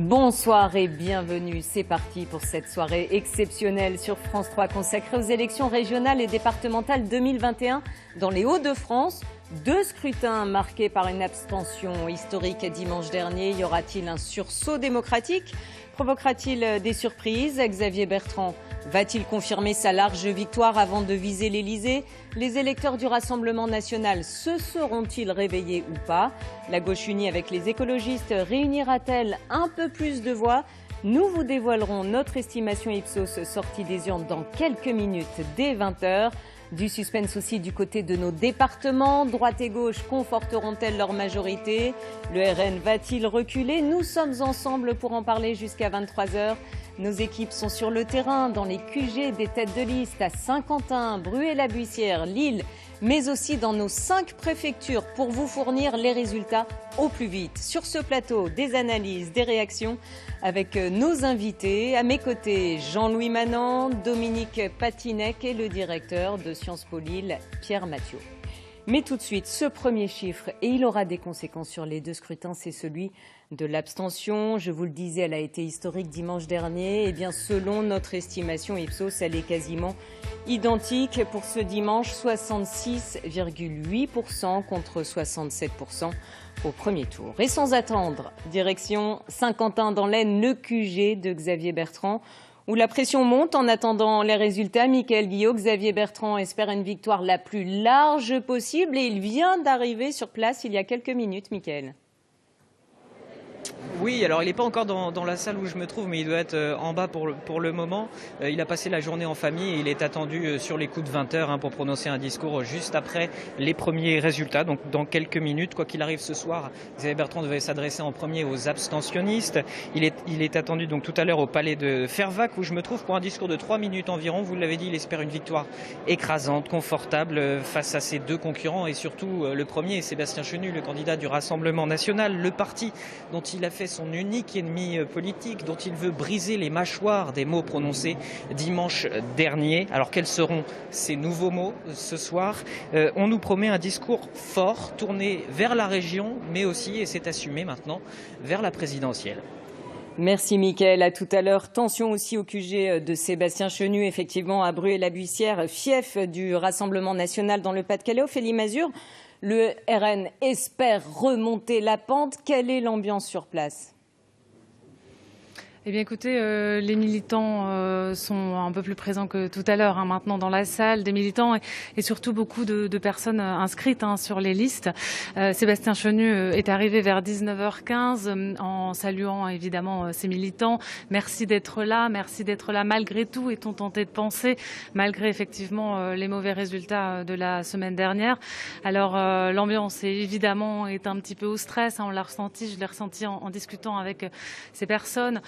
Bonsoir et bienvenue. C'est parti pour cette soirée exceptionnelle sur France 3 consacrée aux élections régionales et départementales 2021 dans les Hauts-de-France. 2 scrutins marqués par une abstention historique dimanche dernier. Y aura-t-il un sursaut démocratique? Provoquera-t-il des surprises? Xavier Bertrand va-t-il confirmer sa large victoire avant de viser l'Élysée? Les électeurs du Rassemblement national se seront-ils réveillés ou pas? La gauche unie avec les écologistes réunira-t-elle un peu plus de voix? Nous vous dévoilerons notre estimation Ipsos sortie des urnes dans quelques minutes dès 20h. Du suspense aussi du côté de nos départements. Droite et gauche conforteront-elles leur majorité? Le RN va-t-il reculer? Nous sommes ensemble pour en parler jusqu'à 23h. Nos équipes sont sur le terrain, dans les QG des têtes de liste à Saint-Quentin, Bruay-la-Buissière, Lille, mais aussi dans nos 5 préfectures pour vous fournir les résultats au plus vite. Sur ce plateau, des analyses, des réactions avec nos invités. À mes côtés, Jean-Louis Manant, Dominique Patinec et le directeur de Sciences Po Lille, Pierre Mathieu. Mais tout de suite, ce premier chiffre, et il aura des conséquences sur les 2 scrutins, c'est celui de l'abstention. Je vous le disais, elle a été historique dimanche dernier. Et bien, selon notre estimation Ipsos, elle est quasiment identique pour ce dimanche, 66,8% contre 67% au premier tour. Et sans attendre, direction Saint-Quentin dans l'Aisne, le QG de Xavier Bertrand, où la pression monte en attendant les résultats. Mickaël Guillot, Xavier Bertrand espère une victoire la plus large possible et il vient d'arriver sur place il y a quelques minutes, Mickaël. Oui, alors il n'est pas encore dans la salle où je me trouve, mais il doit être en bas pour le moment. Il a passé la journée en famille et il est attendu sur les coups de 20h pour prononcer un discours juste après les premiers résultats, donc dans quelques minutes. Quoi qu'il arrive ce soir, Xavier Bertrand devait s'adresser en premier aux abstentionnistes. Il est attendu donc tout à l'heure au palais de Fervaques où je me trouve pour un discours de 3 minutes environ. Vous l'avez dit, il espère une victoire écrasante, confortable face à ses 2 concurrents et surtout le premier, Sébastien Chenu, le candidat du Rassemblement national, le parti dont il a fait son unique ennemi politique, dont il veut briser les mâchoires des mots prononcés dimanche dernier. Alors quels seront ces nouveaux mots ce soir? On nous promet un discours fort, tourné vers la région, mais aussi, et c'est assumé maintenant, vers la présidentielle. Merci Mickaël, à tout à l'heure. Tension aussi au QG de Sébastien Chenu, effectivement à Bruay-la-Buissière, fief du Rassemblement national dans le Pas-de-Calais. Ophélie Mazure, le RN espère remonter la pente. Quelle est l'ambiance sur place ? Eh bien écoutez, les militants sont un peu plus présents que tout à l'heure maintenant dans la salle, des militants et surtout beaucoup de personnes inscrites sur les listes. Sébastien Chenu est arrivé vers 19h15 en saluant évidemment ses militants. Merci d'être là malgré tout, est-on tenté de penser, malgré effectivement les mauvais résultats de la semaine dernière. Alors l'ambiance évidemment est un petit peu au stress, on l'a ressenti, je l'ai ressenti en discutant avec ces personnes.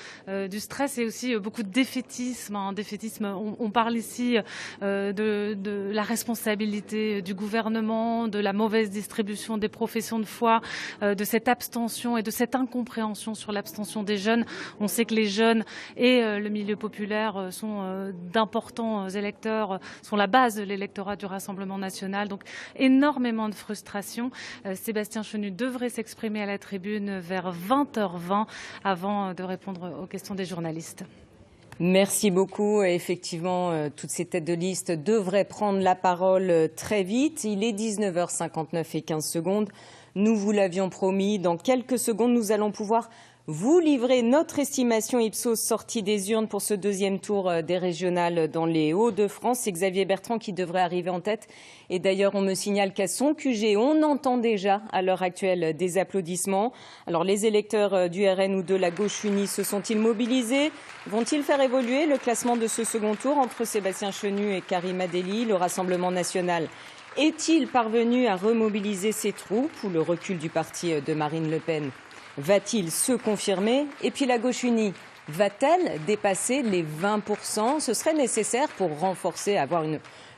Du stress et aussi beaucoup de défaitisme. On parle ici de la responsabilité du gouvernement, de la mauvaise distribution des professions de foi, de cette abstention et de cette incompréhension sur l'abstention des jeunes. On sait que les jeunes et le milieu populaire sont d'importants électeurs, sont la base de l'électorat du Rassemblement national. Donc énormément de frustration. Sébastien Chenu devrait s'exprimer à la tribune vers 20h20 avant de répondre aux questions des journalistes. Merci beaucoup. Effectivement, toutes ces têtes de liste devraient prendre la parole très vite. Il est 19h59 et 15 secondes. Nous vous l'avions promis. Dans quelques secondes, nous allons pouvoir vous livrer notre estimation Ipsos sortie des urnes pour ce 2e tour des régionales dans les Hauts-de-France. C'est Xavier Bertrand qui devrait arriver en tête. Et d'ailleurs, on me signale qu'à son QG, on entend déjà à l'heure actuelle des applaudissements. Alors, les électeurs du RN ou de la gauche unie se sont-ils mobilisés? Vont-ils faire évoluer le classement de ce second tour entre Sébastien Chenu et Karima Delli? Le Rassemblement national est-il parvenu à remobiliser ses troupes ou le recul du parti de Marine Le Pen va-t-il se confirmer? Et puis la gauche unie va-t-elle dépasser les 20%? Ce serait nécessaire pour renforcer, avoir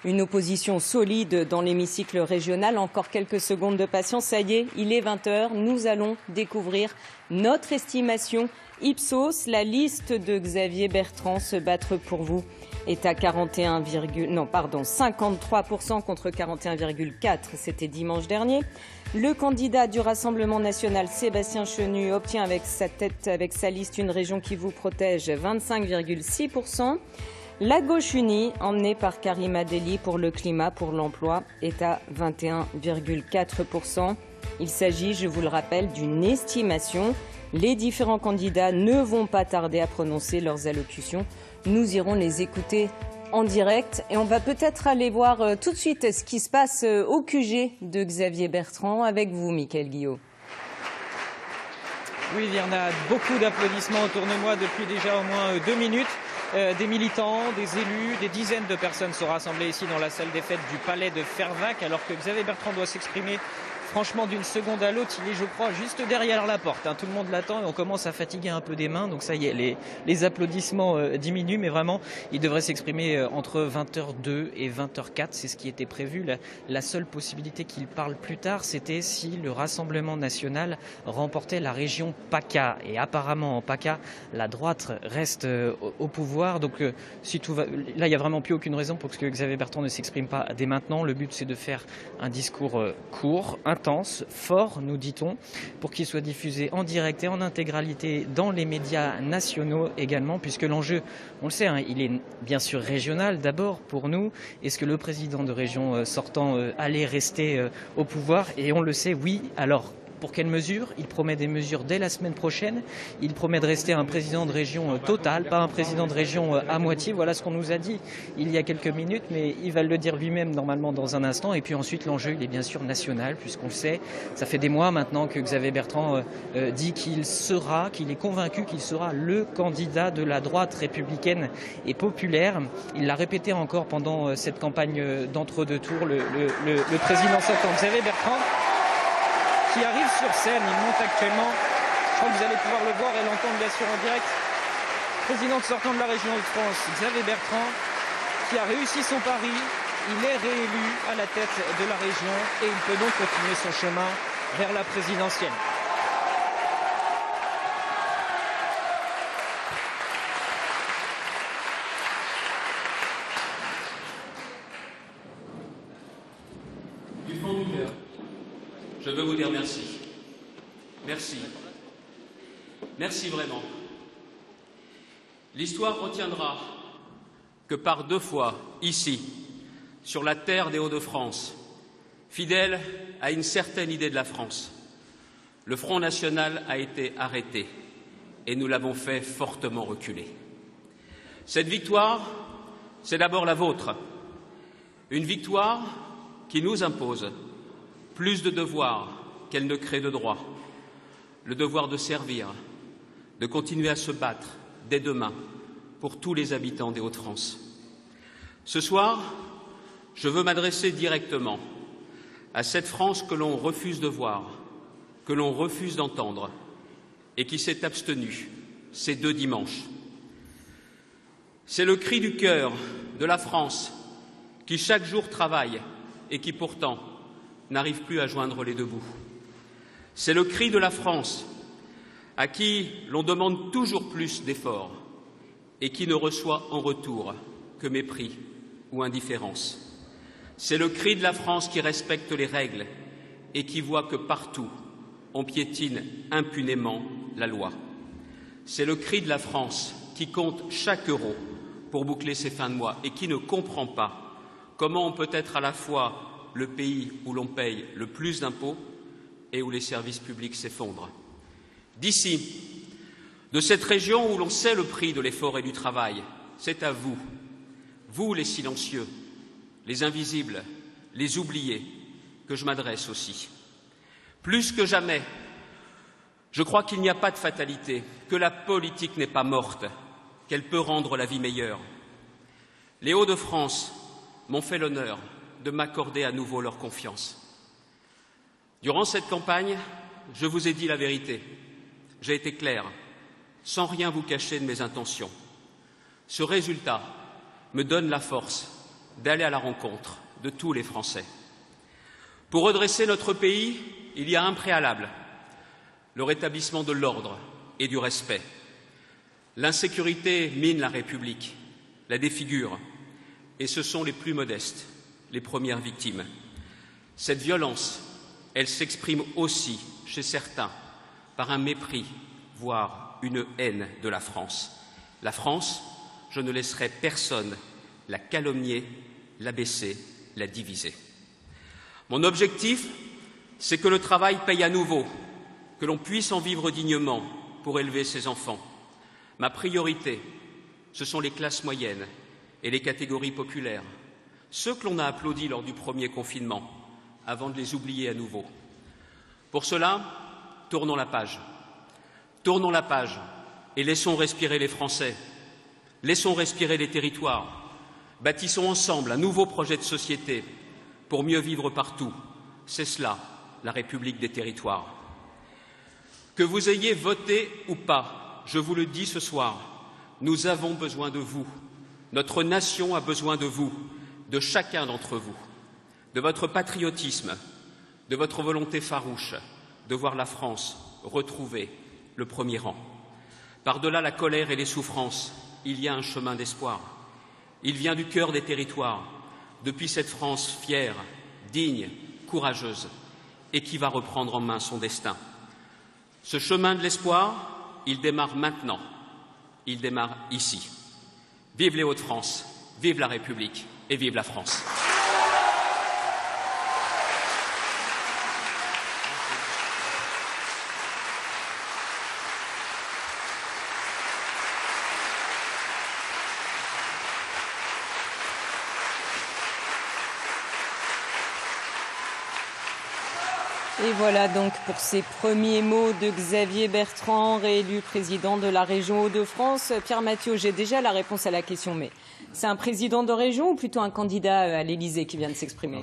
une opposition solide dans l'hémicycle régional. Encore quelques secondes de patience. Ça y est, il est 20h. Nous allons découvrir notre estimation Ipsos, la liste de Xavier Bertrand, se battre pour vous, est à 53% contre 41,4%. C'était dimanche dernier. Le candidat du Rassemblement national, Sébastien Chenu, obtient avec sa liste une région qui vous protège, 25,6%. La gauche unie, emmenée par Karima Delli pour le climat, pour l'emploi, est à 21,4%. Il s'agit, je vous le rappelle, d'une estimation. Les différents candidats ne vont pas tarder à prononcer leurs allocutions. Nous irons les écouter en direct et on va peut-être aller voir tout de suite ce qui se passe au QG de Xavier Bertrand avec vous, Mickaël Guillot. Oui, il y en a beaucoup d'applaudissements autour de moi depuis déjà au moins 2 minutes. Des militants, des élus, des dizaines de personnes sont rassemblées ici dans la salle des fêtes du palais de Fervacques alors que Xavier Bertrand doit s'exprimer. Franchement, d'une seconde à l'autre, il est, je crois, juste derrière la porte. Tout le monde l'attend et on commence à fatiguer un peu des mains. Donc ça y est, les applaudissements diminuent. Mais vraiment, il devrait s'exprimer entre 20h02 et 20h04. C'est ce qui était prévu. La seule possibilité qu'il parle plus tard, c'était si le Rassemblement national remportait la région PACA. Et apparemment, en PACA, la droite reste au pouvoir. Donc si tout va... Là, il n'y a vraiment plus aucune raison pour que Xavier Bertrand ne s'exprime pas dès maintenant. Le but, c'est de faire un discours court, intense, fort, nous dit-on, pour qu'il soit diffusé en direct et en intégralité dans les médias nationaux également, puisque l'enjeu, on le sait, il est bien sûr régional d'abord pour nous. Est-ce que le président de région sortant allait rester au pouvoir? Et on le sait, oui. Alors, pour quelles mesures? Il promet des mesures dès la semaine prochaine. Il promet de rester un président de région total, pas un président de région à moitié. Voilà ce qu'on nous a dit il y a quelques minutes, mais il va le dire lui-même normalement dans un instant. Et puis ensuite, l'enjeu, il est bien sûr national, puisqu'on le sait. Ça fait des mois maintenant que Xavier Bertrand dit qu'il est convaincu qu'il sera le candidat de la droite républicaine et populaire. Il l'a répété encore pendant cette campagne d'entre-deux tours, le président sortant Xavier Bertrand, qui arrive sur scène, il monte actuellement. Je crois que vous allez pouvoir le voir et l'entendre bien sûr en direct. Président sortant de la région Hauts-de-France, Xavier Bertrand, qui a réussi son pari. Il est réélu à la tête de la région et il peut donc continuer son chemin vers la présidentielle. Du fond du cœur, je veux vous dire merci. Merci. Merci vraiment. L'histoire retiendra que par 2 fois, ici, sur la terre des Hauts-de-France, fidèle à une certaine idée de la France, le Front national a été arrêté et nous l'avons fait fortement reculer. Cette victoire, c'est d'abord la vôtre. Une victoire qui nous impose plus de devoirs qu'elle ne crée de droits. Le devoir de servir, de continuer à se battre dès demain pour tous les habitants des Hauts-de-France. Ce soir, je veux m'adresser directement à cette France que l'on refuse de voir, que l'on refuse d'entendre et qui s'est abstenue ces 2 dimanches. C'est le cri du cœur de la France qui chaque jour travaille et qui pourtant n'arrive plus à joindre les 2 bouts. C'est le cri de la France à qui l'on demande toujours plus d'efforts et qui ne reçoit en retour que mépris ou indifférence. C'est le cri de la France qui respecte les règles et qui voit que partout on piétine impunément la loi. C'est le cri de la France qui compte chaque euro pour boucler ses fins de mois et qui ne comprend pas comment on peut être à la fois le pays où l'on paye le plus d'impôts et où les services publics s'effondrent. D'ici, de cette région où l'on sait le prix de l'effort et du travail, c'est à vous, vous les silencieux, les invisibles, les oubliés, que je m'adresse aussi. Plus que jamais, je crois qu'il n'y a pas de fatalité, que la politique n'est pas morte, qu'elle peut rendre la vie meilleure. Les Hauts-de-France m'ont fait l'honneur de m'accorder à nouveau leur confiance. Durant cette campagne, je vous ai dit la vérité. J'ai été clair, sans rien vous cacher de mes intentions. Ce résultat me donne la force d'aller à la rencontre de tous les Français. Pour redresser notre pays, il y a un préalable, le rétablissement de l'ordre et du respect. L'insécurité mine la République, la défigure, et ce sont les plus modestes, les premières victimes. Cette violence, elle s'exprime aussi, chez certains, par un mépris, voire une haine de la France. La France, je ne laisserai personne la calomnier, l'abaisser, la diviser. Mon objectif, c'est que le travail paye à nouveau, que l'on puisse en vivre dignement pour élever ses enfants. Ma priorité, ce sont les classes moyennes et les catégories populaires, ceux que l'on a applaudis lors du premier confinement, avant de les oublier à nouveau. Pour cela, tournons la page. Tournons la page et laissons respirer les Français. Laissons respirer les territoires. Bâtissons ensemble un nouveau projet de société pour mieux vivre partout. C'est cela, la République des territoires. Que vous ayez voté ou pas, je vous le dis ce soir, nous avons besoin de vous. Notre nation a besoin de vous, de chacun d'entre vous, de votre patriotisme, de votre volonté farouche de voir la France retrouver le premier rang. Par-delà la colère et les souffrances, il y a un chemin d'espoir. Il vient du cœur des territoires, depuis cette France fière, digne, courageuse, et qui va reprendre en main son destin. Ce chemin de l'espoir, il démarre maintenant, il démarre ici. Vive les Hauts-de-France, vive la République et vive la France. Et voilà donc pour ces premiers mots de Xavier Bertrand, réélu président de la région Hauts-de-France. Pierre Mathiot, j'ai déjà la réponse à la question, mais c'est un président de région ou plutôt un candidat à l'Élysée qui vient de s'exprimer?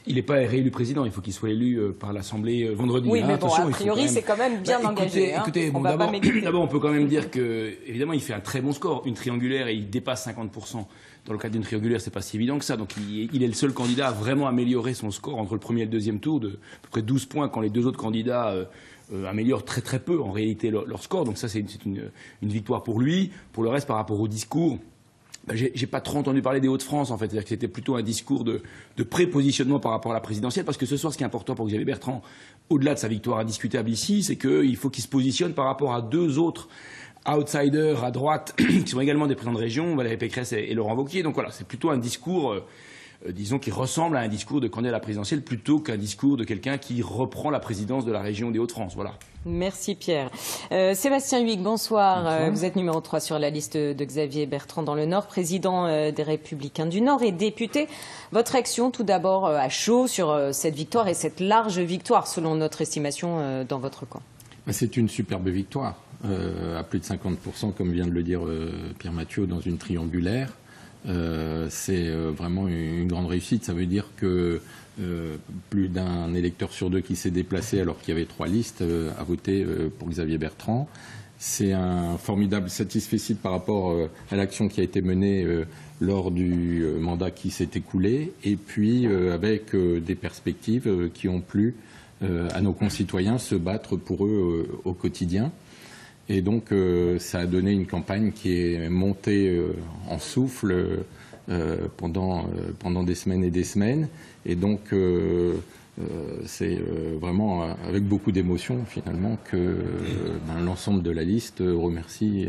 Il n'est pas réélu président, il faut qu'il soit élu par l'Assemblée vendredi. Oui, mais bon, a priori, c'est quand même bien engagé. Écoutez, bon, d'abord, on peut quand même dire que, évidemment, il fait un très bon score, une triangulaire, et il dépasse 50%. Dans le cadre d'une triangulaire, c'est pas si évident que ça. Donc, il est le seul candidat à vraiment améliorer son score entre le premier et le deuxième tour de à peu près 12 points, quand les deux autres candidats améliorent très très peu en réalité leur score. Donc ça, c'est une victoire pour lui. Pour le reste, par rapport au discours, j'ai pas trop entendu parler des Hauts-de-France, en fait. C'est-à-dire que c'était plutôt un discours de pré-positionnement par rapport à la présidentielle, parce que ce soir, ce qui est important pour Xavier Bertrand, au-delà de sa victoire indiscutable ici, c'est qu'il faut qu'il se positionne par rapport à deux autres outsiders à droite, qui sont également des présidents de région, Valérie Pécresse et Laurent Wauquiez. Donc voilà, c'est plutôt un discours, disons, qui ressemble à un discours de candidat à la présidentielle, plutôt qu'un discours de quelqu'un qui reprend la présidence de la région des Hauts-de-France. Voilà. Merci Pierre. Sébastien Huyghe, bonsoir. Bonsoir. Vous êtes numéro 3 sur la liste de Xavier Bertrand dans le Nord, président des Républicains du Nord et député. Votre action, tout d'abord, à chaud sur cette victoire et cette large victoire, selon notre estimation, dans votre camp. C'est une superbe victoire, à plus de 50%, comme vient de le dire Pierre Mathiot, dans une triangulaire. C'est vraiment une grande réussite. Ça veut dire que plus d'un électeur sur deux qui s'est déplacé, alors qu'il y avait 3 listes, a voté pour Xavier Bertrand. C'est un formidable satisfecit par rapport à l'action qui a été menée lors du mandat qui s'est écoulé, et puis avec des perspectives qui ont plu à nos concitoyens se battre pour eux au quotidien. Et donc ça a donné une campagne qui est montée en souffle pendant des semaines et des semaines. Et donc c'est vraiment avec beaucoup d'émotion finalement que l'ensemble de la liste remercie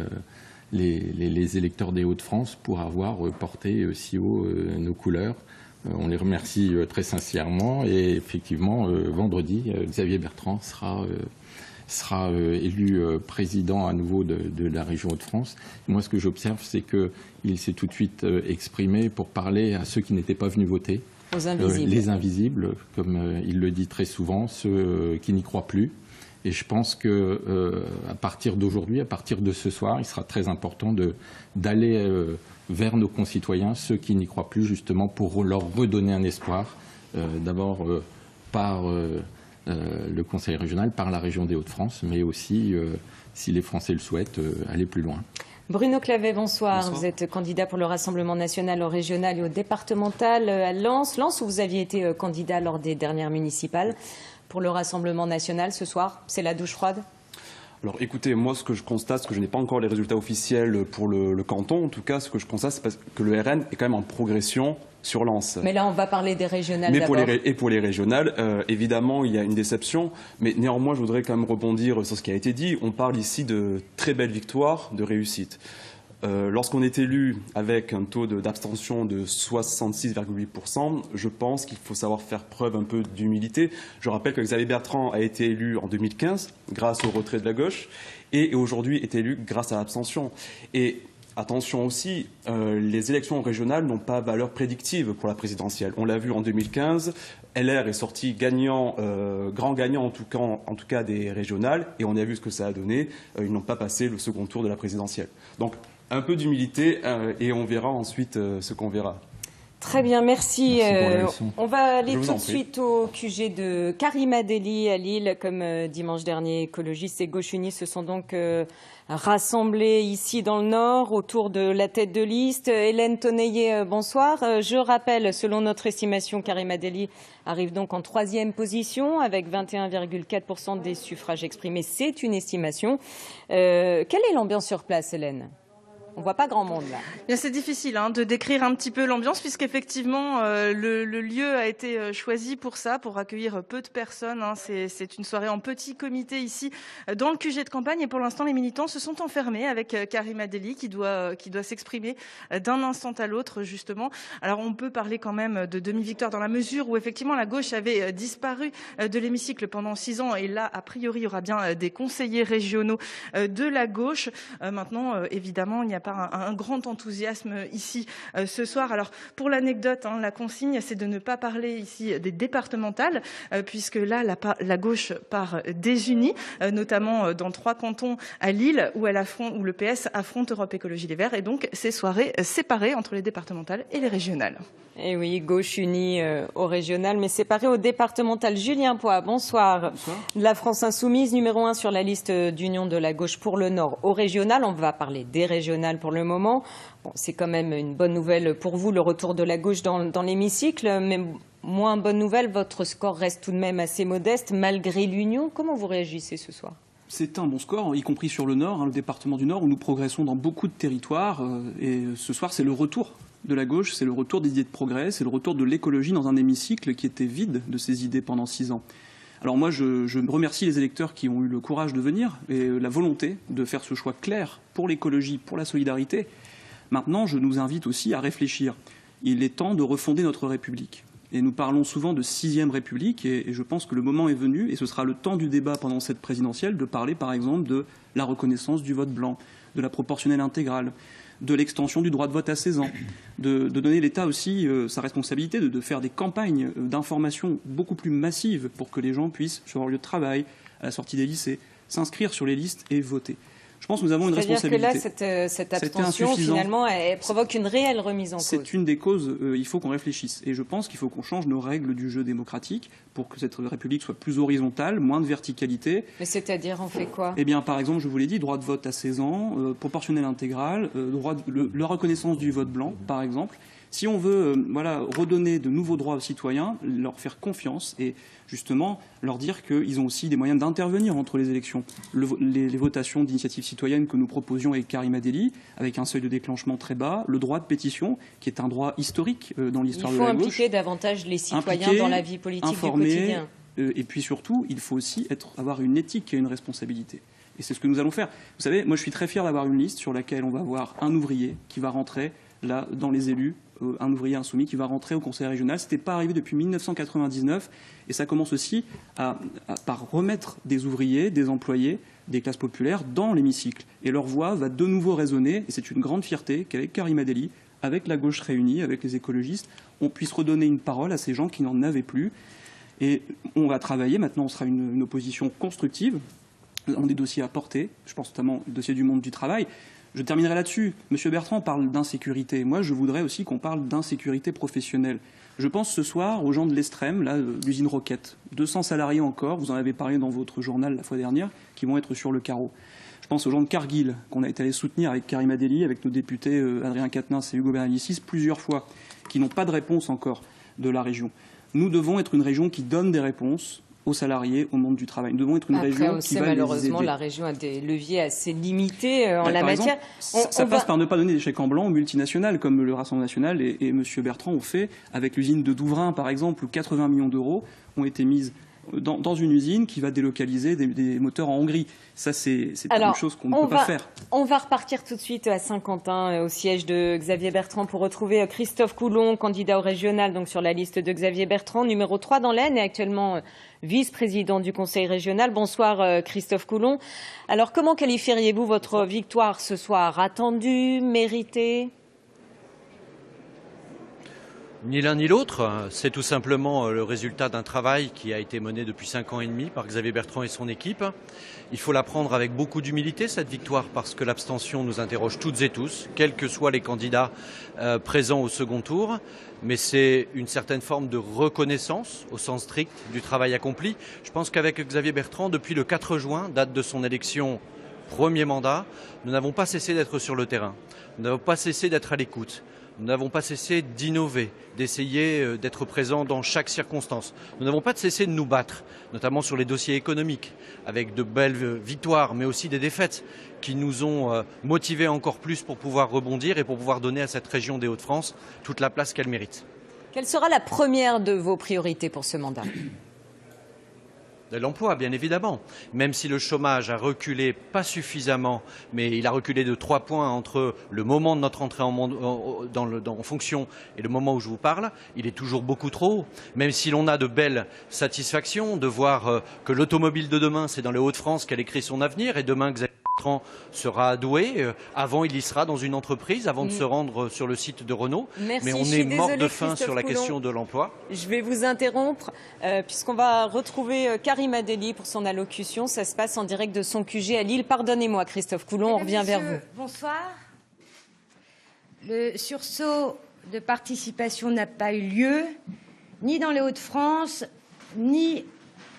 les électeurs des Hauts-de-France pour avoir porté si haut nos couleurs. On les remercie très sincèrement, et effectivement vendredi, Xavier Bertrand sera élu président à nouveau de la région Hauts-de-France. Moi, ce que j'observe, c'est qu'il s'est tout de suite exprimé pour parler à ceux qui n'étaient pas venus voter. Aux invisibles. Les invisibles, comme il le dit très souvent, ceux qui n'y croient plus. Et je pense que à partir d'aujourd'hui, à partir de ce soir, il sera très important d'aller vers nos concitoyens, ceux qui n'y croient plus, justement, pour leur redonner un espoir. D'abord par le Conseil régional, par la région des Hauts-de-France, mais aussi, si les Français le souhaitent, aller plus loin. Bruno Clavet, bonsoir. Bonsoir. Vous êtes candidat pour le Rassemblement national au régional et au départemental à Lens. Lens, où vous aviez été candidat lors des dernières municipales. Pour le Rassemblement national, ce soir, c'est la douche froide? Alors écoutez, moi ce que je constate, parce que je n'ai pas encore les résultats officiels pour le canton, en tout cas ce que je constate c'est que le RN est quand même en progression sur Lens. Mais là on va parler des régionales d'abord. Pour les régionales, évidemment il y a une déception, mais néanmoins je voudrais quand même rebondir sur ce qui a été dit. On parle ici de très belles victoires, de réussite. Lorsqu'on est élu avec un taux d'abstention de 66,8%, je pense qu'il faut savoir faire preuve un peu d'humilité. Je rappelle que Xavier Bertrand a été élu en 2015 grâce au retrait de la gauche et aujourd'hui est élu grâce à l'abstention. Et attention aussi, les élections régionales n'ont pas valeur prédictive pour la présidentielle. On l'a vu en 2015, LR est sorti gagnant, grand gagnant en tout cas des régionales et on a vu ce que ça a donné. Ils n'ont pas passé le second tour de la présidentielle. Donc, un peu d'humilité et on verra ensuite ce qu'on verra. Très bien, merci. On va aller tout de suite au QG de Karima Delli à Lille. Comme dimanche dernier, écologistes et Gauche Unie se sont donc rassemblés ici dans le Nord autour de la tête de liste. Hélène Tonneillet, bonsoir. Je rappelle, selon notre estimation, Karima Delli arrive donc en 3e position avec 21,4% des suffrages exprimés. C'est une estimation. Quelle est l'ambiance sur place, Hélène ? On voit pas grand monde là. Bien, c'est difficile de décrire un petit peu l'ambiance puisqu'effectivement le lieu a été choisi pour ça, pour accueillir peu de personnes. C'est une soirée en petit comité ici dans le QG de campagne et pour l'instant les militants se sont enfermés avec Karima Delli qui doit s'exprimer d'un instant à l'autre justement. Alors on peut parler quand même de demi-victoire dans la mesure où effectivement la gauche avait disparu de l'hémicycle pendant 6 ans et là a priori il y aura bien des conseillers régionaux de la gauche. Maintenant évidemment il n'y a un grand enthousiasme ici ce soir. Alors pour l'anecdote, la consigne c'est de ne pas parler ici des départementales puisque là la gauche part désunie, notamment dans 3 cantons à Lille où le PS affronte Europe Écologie Les Verts et donc ces soirées séparées entre les départementales et les régionales. Et oui, Gauche Unie au régional, mais séparé au départemental. Julien Poix, bonsoir. Bonsoir. La France Insoumise, numéro 1 sur la liste d'union de la gauche pour le Nord au régional. On va parler des régionales pour le moment. Bon, c'est quand même une bonne nouvelle pour vous, le retour de la gauche dans l'hémicycle, mais moins bonne nouvelle, votre score reste tout de même assez modeste malgré l'union. Comment vous réagissez ce soir ? C'est un bon score, y compris sur le Nord, le département du Nord, où nous progressons dans beaucoup de territoires. Et ce soir, c'est le retour de la gauche, c'est le retour des idées de progrès, c'est le retour de l'écologie dans un hémicycle qui était vide de ses idées pendant 6 ans. Alors moi, je remercie les électeurs qui ont eu le courage de venir et la volonté de faire ce choix clair pour l'écologie, pour la solidarité. Maintenant, je nous invite aussi à réfléchir. Il est temps de refonder notre République. Et nous parlons souvent de 6e République et je pense que le moment est venu, et ce sera le temps du débat pendant cette présidentielle, de parler par exemple de la reconnaissance du vote blanc, de la proportionnelle intégrale, de l'extension du droit de vote à 16 ans, de donner l'État aussi sa responsabilité, de faire des campagnes d'information beaucoup plus massives pour que les gens puissent, sur leur lieu de travail, à la sortie des lycées, s'inscrire sur les listes et voter. Je pense que nous avons une responsabilité. C'est-à-dire que là, cette abstention, finalement, elle provoque une réelle remise en cause. C'est une des causes. Il faut qu'on réfléchisse. Et je pense qu'il faut qu'on change nos règles du jeu démocratique pour que cette République soit plus horizontale, moins de verticalité. Mais c'est-à-dire, on fait quoi ? Eh bien, par exemple, je vous l'ai dit, droit de vote à 16 ans, proportionnelle intégrale, la reconnaissance du vote blanc, par exemple. Si on veut redonner de nouveaux droits aux citoyens, leur faire confiance et justement leur dire qu'ils ont aussi des moyens d'intervenir entre les élections. Les votations d'initiatives citoyennes que nous proposions avec Karima Delli, avec un seuil de déclenchement très bas, le droit de pétition, qui est un droit historique dans l'histoire de la gauche. Il faut impliquer davantage les citoyens dans la vie politique informer, du quotidien. Et puis surtout, il faut aussi avoir une éthique et une responsabilité. Et c'est ce que nous allons faire. Vous savez, moi je suis très fier d'avoir une liste sur laquelle on va avoir un ouvrier qui va rentrer là dans les élus, un ouvrier insoumis qui va rentrer au conseil régional. Ce n'était pas arrivé depuis 1999 et ça commence aussi par remettre des ouvriers, des employés, des classes populaires dans l'hémicycle. Et leur voix va de nouveau résonner et c'est une grande fierté qu'avec Karima Delli, avec la gauche réunie, avec les écologistes, on puisse redonner une parole à ces gens qui n'en avaient plus. Et on va travailler, maintenant on sera une opposition constructive, on a des dossiers à porter, je pense notamment au dossier du monde du travail. Je terminerai là-dessus. Monsieur Bertrand parle d'insécurité. Moi, je voudrais aussi qu'on parle d'insécurité professionnelle. Je pense ce soir aux gens de l'Estrême, l'usine Roquette. 200 salariés encore, vous en avez parlé dans votre journal la fois dernière, qui vont être sur le carreau. Je pense aux gens de Cargill, qu'on a été allé soutenir avec Karima Delli, avec nos députés Adrien Quatennens et Hugo Bernalicis, plusieurs fois, qui n'ont pas de réponse encore de la région. Nous devons être une région qui donne des réponses aux salariés, au monde du travail. Nous devons être une Après, région on qui sait va malheureusement les aider. la région a des leviers assez limités en la Par matière. exemple, ça passe par ne pas donner des chèques en blanc aux multinationales, comme le Rassemblement national et M. Bertrand ont fait avec l'usine de Douvrin, par exemple, où 80 millions d'euros ont été mis dans une usine qui va délocaliser des moteurs en Hongrie. Ça, c'est une chose qu'on ne peut pas faire. On va repartir tout de suite à Saint-Quentin, au siège de Xavier Bertrand, pour retrouver Christophe Coulon, candidat au régional, donc sur la liste de Xavier Bertrand, numéro 3 dans l'Aisne et actuellement vice-président du Conseil régional. Bonsoir Christophe Coulon. Alors, comment qualifieriez-vous votre victoire ce soir? Attendue, méritée? Ni l'un ni l'autre, c'est tout simplement le résultat d'un travail qui a été mené depuis 5 ans et demi par Xavier Bertrand et son équipe. Il faut la prendre avec beaucoup d'humilité, cette victoire, parce que l'abstention nous interroge toutes et tous, quels que soient les candidats présents au second tour. Mais c'est une certaine forme de reconnaissance, au sens strict, du travail accompli. Je pense qu'avec Xavier Bertrand, depuis le 4 juin, date de son élection, premier mandat, nous n'avons pas cessé d'être sur le terrain. Nous n'avons pas cessé d'être à l'écoute. Nous n'avons pas cessé d'innover, d'essayer d'être présents dans chaque circonstance. Nous n'avons pas cessé de nous battre, notamment sur les dossiers économiques, avec de belles victoires, mais aussi des défaites qui nous ont motivés encore plus pour pouvoir rebondir et pour pouvoir donner à cette région des Hauts-de-France toute la place qu'elle mérite. Quelle sera la première de vos priorités pour ce mandat? L'emploi, bien évidemment. Même si le chômage a reculé, pas suffisamment, mais il a reculé de 3 points entre le moment de notre entrée en fonction et le moment où je vous parle, il est toujours beaucoup trop haut. Même si l'on a de belles satisfactions de voir que l'automobile de demain, c'est dans les Hauts-de-France qu'elle écrit son avenir, et demain Xavier Bertrand sera doué. Avant, il y sera dans une entreprise, avant de se rendre sur le site de Renault. Merci, mais on est mort de faim sur la question de l'emploi. Je vais vous interrompre puisqu'on va retrouver Karim Adeli pour son allocution. Ça se passe en direct de son QG à Lille. Pardonnez-moi Christophe Coulon, on revient vers vous. Bonsoir. Le sursaut de participation n'a pas eu lieu, ni dans les Hauts-de-France, ni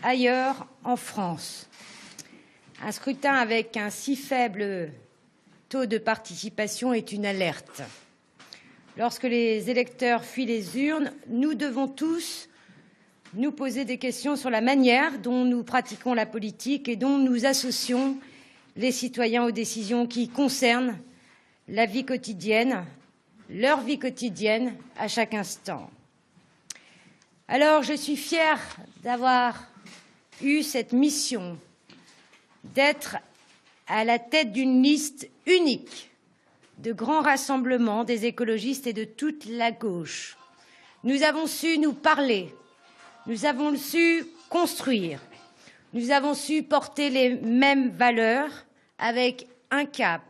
ailleurs en France. Un scrutin avec un si faible taux de participation est une alerte. Lorsque les électeurs fuient les urnes, nous devons tous nous poser des questions sur la manière dont nous pratiquons la politique et dont nous associons les citoyens aux décisions qui concernent la vie quotidienne, leur vie quotidienne à chaque instant. Alors, je suis fière d'avoir eu cette mission d'être à la tête d'une liste unique de grands rassemblements des écologistes et de toute la gauche. Nous avons su nous parler, nous avons su construire, nous avons su porter les mêmes valeurs avec un cap,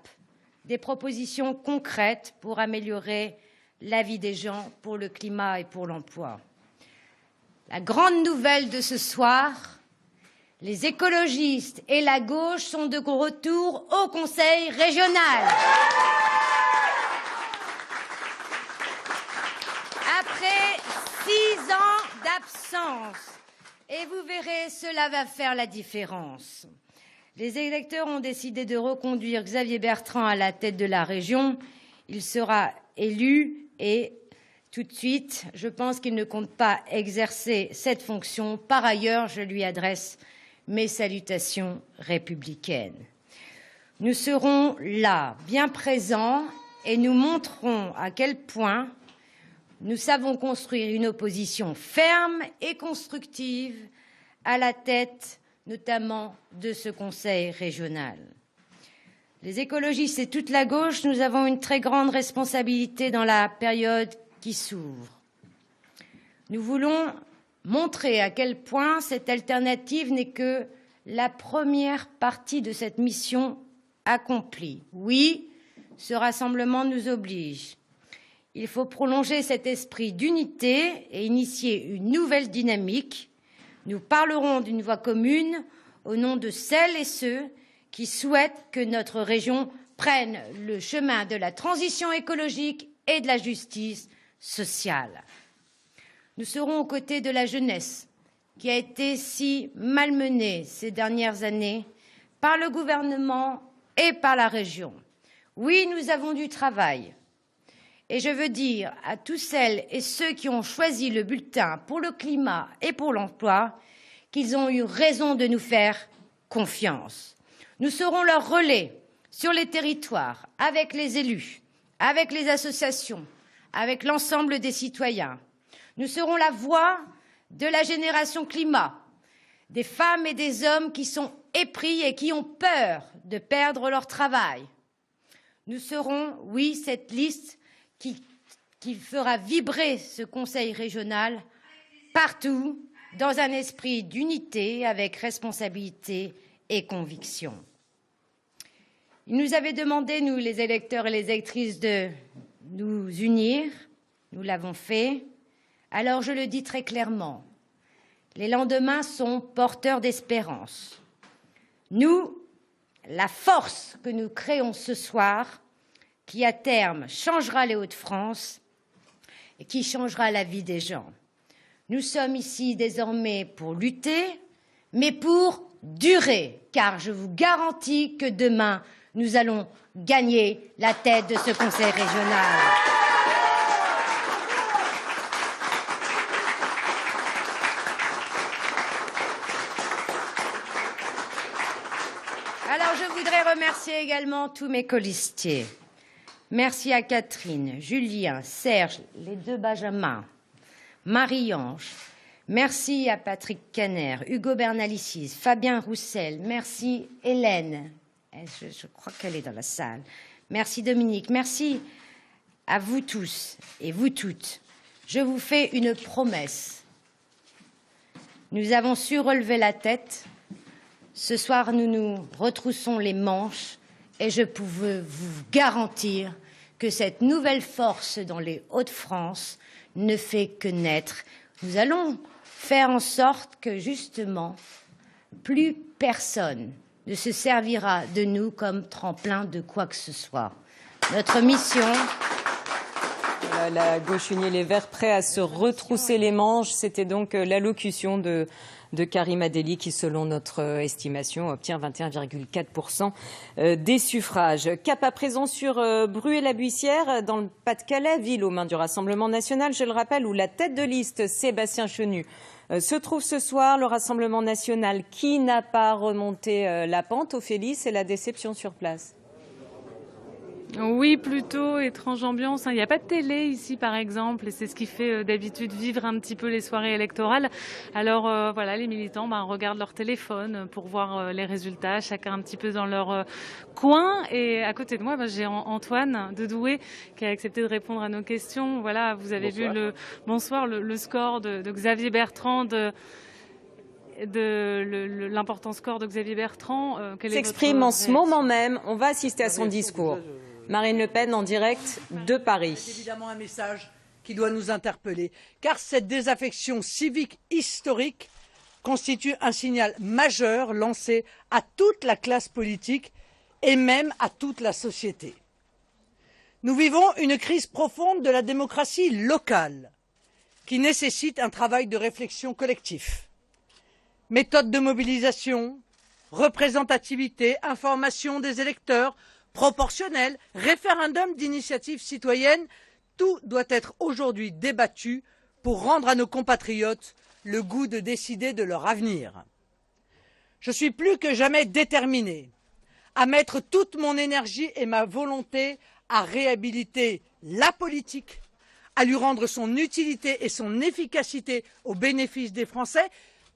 des propositions concrètes pour améliorer la vie des gens, pour le climat et pour l'emploi. La grande nouvelle de ce soir, les écologistes et la gauche sont de retour au Conseil régional. Après 6 ans d'absence, et vous verrez, cela va faire la différence. Les électeurs ont décidé de reconduire Xavier Bertrand à la tête de la région. Il sera élu et tout de suite, je pense qu'il ne compte pas exercer cette fonction. Par ailleurs, je lui adresse mes salutations républicaines. Nous serons là, bien présents, et nous montrerons à quel point nous savons construire une opposition ferme et constructive à la tête notamment de ce Conseil régional. Les écologistes et toute la gauche, nous avons une très grande responsabilité dans la période qui s'ouvre. Nous voulons montrer à quel point cette alternative n'est que la première partie de cette mission accomplie. Oui, ce rassemblement nous oblige. Il faut prolonger cet esprit d'unité et initier une nouvelle dynamique. Nous parlerons d'une voix commune au nom de celles et ceux qui souhaitent que notre région prenne le chemin de la transition écologique et de la justice sociale. Nous serons aux côtés de la jeunesse qui a été si malmenée ces dernières années par le gouvernement et par la région. Oui, nous avons du travail. Et je veux dire à tous celles et ceux qui ont choisi le bulletin pour le climat et pour l'emploi qu'ils ont eu raison de nous faire confiance. Nous serons leur relais sur les territoires, avec les élus, avec les associations, avec l'ensemble des citoyens. Nous serons la voix de la génération climat, des femmes et des hommes qui sont épris et qui ont peur de perdre leur travail. Nous serons, oui, cette liste qui fera vibrer ce Conseil régional partout, dans un esprit d'unité, avec responsabilité et conviction. Il nous avait demandé, nous, les électeurs et les électrices, de nous unir. Nous l'avons fait. Alors, je le dis très clairement, les lendemains sont porteurs d'espérance. Nous, la force que nous créons ce soir, qui à terme changera les Hauts-de-France et qui changera la vie des gens. Nous sommes ici désormais pour lutter, mais pour durer, car je vous garantis que demain, nous allons gagner la tête de ce Conseil régional. Alors, je voudrais remercier également tous mes colistiers. Merci à Catherine, Julien, Serge, les deux Benjamins, Marie-Ange. Merci à Patrick Caner, Hugo Bernalicis, Fabien Roussel. Merci Hélène. Je crois qu'elle est dans la salle. Merci Dominique. Merci à vous tous et vous toutes. Je vous fais une promesse. Nous avons su relever la tête. Ce soir, nous nous retroussons les manches et je peux vous garantir que cette nouvelle force dans les Hauts-de-France ne fait que naître. Nous allons faire en sorte que, justement, plus personne ne se servira de nous comme tremplin de quoi que ce soit. Notre mission... La gauche unie, les Verts prêts à se retrousser les manches. C'était donc l'allocution de Karima Delli qui, selon notre estimation, obtient 21,4% des suffrages. Cap à présent sur Bruay-la-Buissière, dans le Pas-de-Calais, ville aux mains du Rassemblement national, je le rappelle, où la tête de liste, Sébastien Chenu, se trouve ce soir. Le Rassemblement national qui n'a pas remonté la pente. Ophélie, c'est la déception sur place. Oui, plutôt étrange ambiance. Il n'y a pas de télé ici, par exemple, et c'est ce qui fait d'habitude vivre un petit peu les soirées électorales. Alors voilà, les militants regardent leur téléphone pour voir les résultats, chacun un petit peu dans leur coin. Et à côté de moi, j'ai Antoine de Douai qui a accepté de répondre à nos questions. Voilà, vous avez vu le score de Xavier Bertrand. L'important score de Xavier Bertrand. S'exprime en ce moment même. On va assister à son discours. Marine Le Pen en direct de Paris. C'est évidemment un message qui doit nous interpeller, car cette désaffection civique historique constitue un signal majeur lancé à toute la classe politique et même à toute la société. Nous vivons une crise profonde de la démocratie locale qui nécessite un travail de réflexion collectif. Méthode de mobilisation, représentativité, information des électeurs, proportionnel, référendum d'initiative citoyenne, tout doit être aujourd'hui débattu pour rendre à nos compatriotes le goût de décider de leur avenir. Je suis plus que jamais déterminé à mettre toute mon énergie et ma volonté à réhabiliter la politique, à lui rendre son utilité et son efficacité au bénéfice des Français,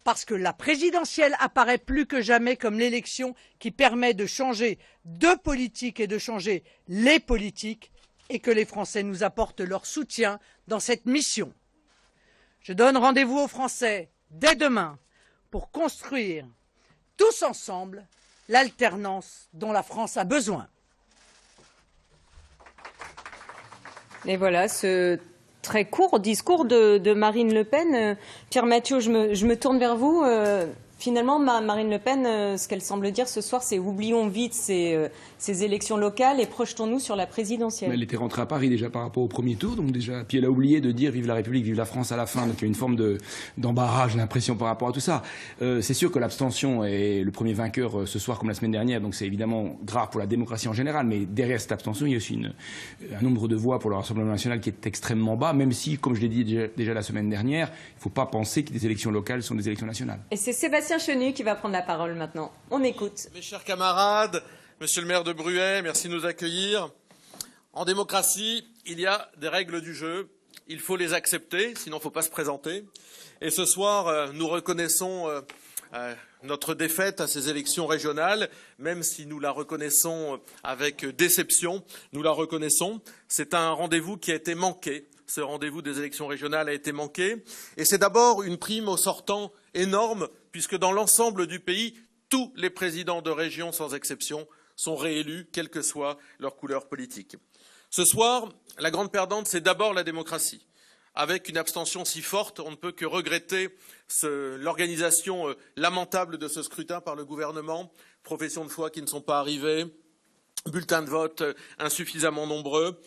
parce que la présidentielle apparaît plus que jamais comme l'élection qui permet de changer de politique et de changer les politiques, et que les Français nous apportent leur soutien dans cette mission. Je donne rendez-vous aux Français dès demain pour construire tous ensemble l'alternance dont la France a besoin. Et voilà ce très court discours de Marine Le Pen. Pierre Mathieu, je me tourne vers vous. Finalement, Marine Le Pen, ce qu'elle semble dire ce soir, c'est oublions vite ces élections locales et projetons-nous sur la présidentielle. Mais elle était rentrée à Paris déjà par rapport au premier tour, donc déjà, puis elle a oublié de dire vive la République, vive la France à la fin, donc il y a une forme d'embarras, j'ai l'impression, par rapport à tout ça. C'est sûr que l'abstention est le premier vainqueur ce soir comme la semaine dernière, donc c'est évidemment grave pour la démocratie en général, mais derrière cette abstention, il y a aussi un nombre de voix pour le Rassemblement national qui est extrêmement bas, même si, comme je l'ai dit déjà la semaine dernière, il ne faut pas penser que des élections locales sont des élections nationales. Et c'est Sébastien Chenu qui va prendre la parole maintenant. On écoute. Mes chers camarades, monsieur le maire de Bruay, merci de nous accueillir. En démocratie, il y a des règles du jeu. Il faut les accepter, sinon il ne faut pas se présenter. Et ce soir, nous reconnaissons notre défaite à ces élections régionales, même si nous la reconnaissons avec déception, nous la reconnaissons. C'est un rendez-vous qui a été manqué. Ce rendez-vous des élections régionales a été manqué. Et c'est d'abord une prime aux sortants énorme, puisque dans l'ensemble du pays, tous les présidents de région, sans exception, sont réélus, quelle que soit leur couleur politique. Ce soir, la grande perdante, c'est d'abord la démocratie. Avec une abstention si forte, on ne peut que regretter l'organisation lamentable de ce scrutin par le gouvernement, professions de foi qui ne sont pas arrivées, bulletins de vote insuffisamment nombreux,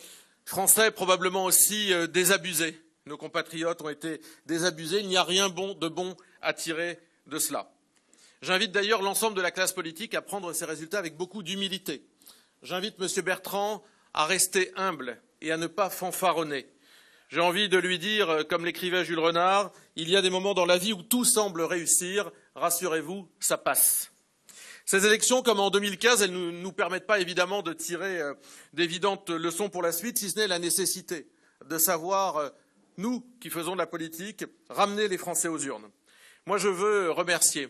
Français probablement aussi désabusés. Nos compatriotes ont été désabusés. Il n'y a rien de bon à tirer de cela. J'invite d'ailleurs l'ensemble de la classe politique à prendre ces résultats avec beaucoup d'humilité. J'invite M. Bertrand à rester humble et à ne pas fanfaronner. J'ai envie de lui dire, comme l'écrivait Jules Renard, il y a des moments dans la vie où tout semble réussir. Rassurez-vous, ça passe. Ces élections, comme en 2015, elles ne nous permettent pas évidemment de tirer d'évidentes leçons pour la suite, si ce n'est la nécessité de savoir, nous qui faisons de la politique, ramener les Français aux urnes. Moi, je veux remercier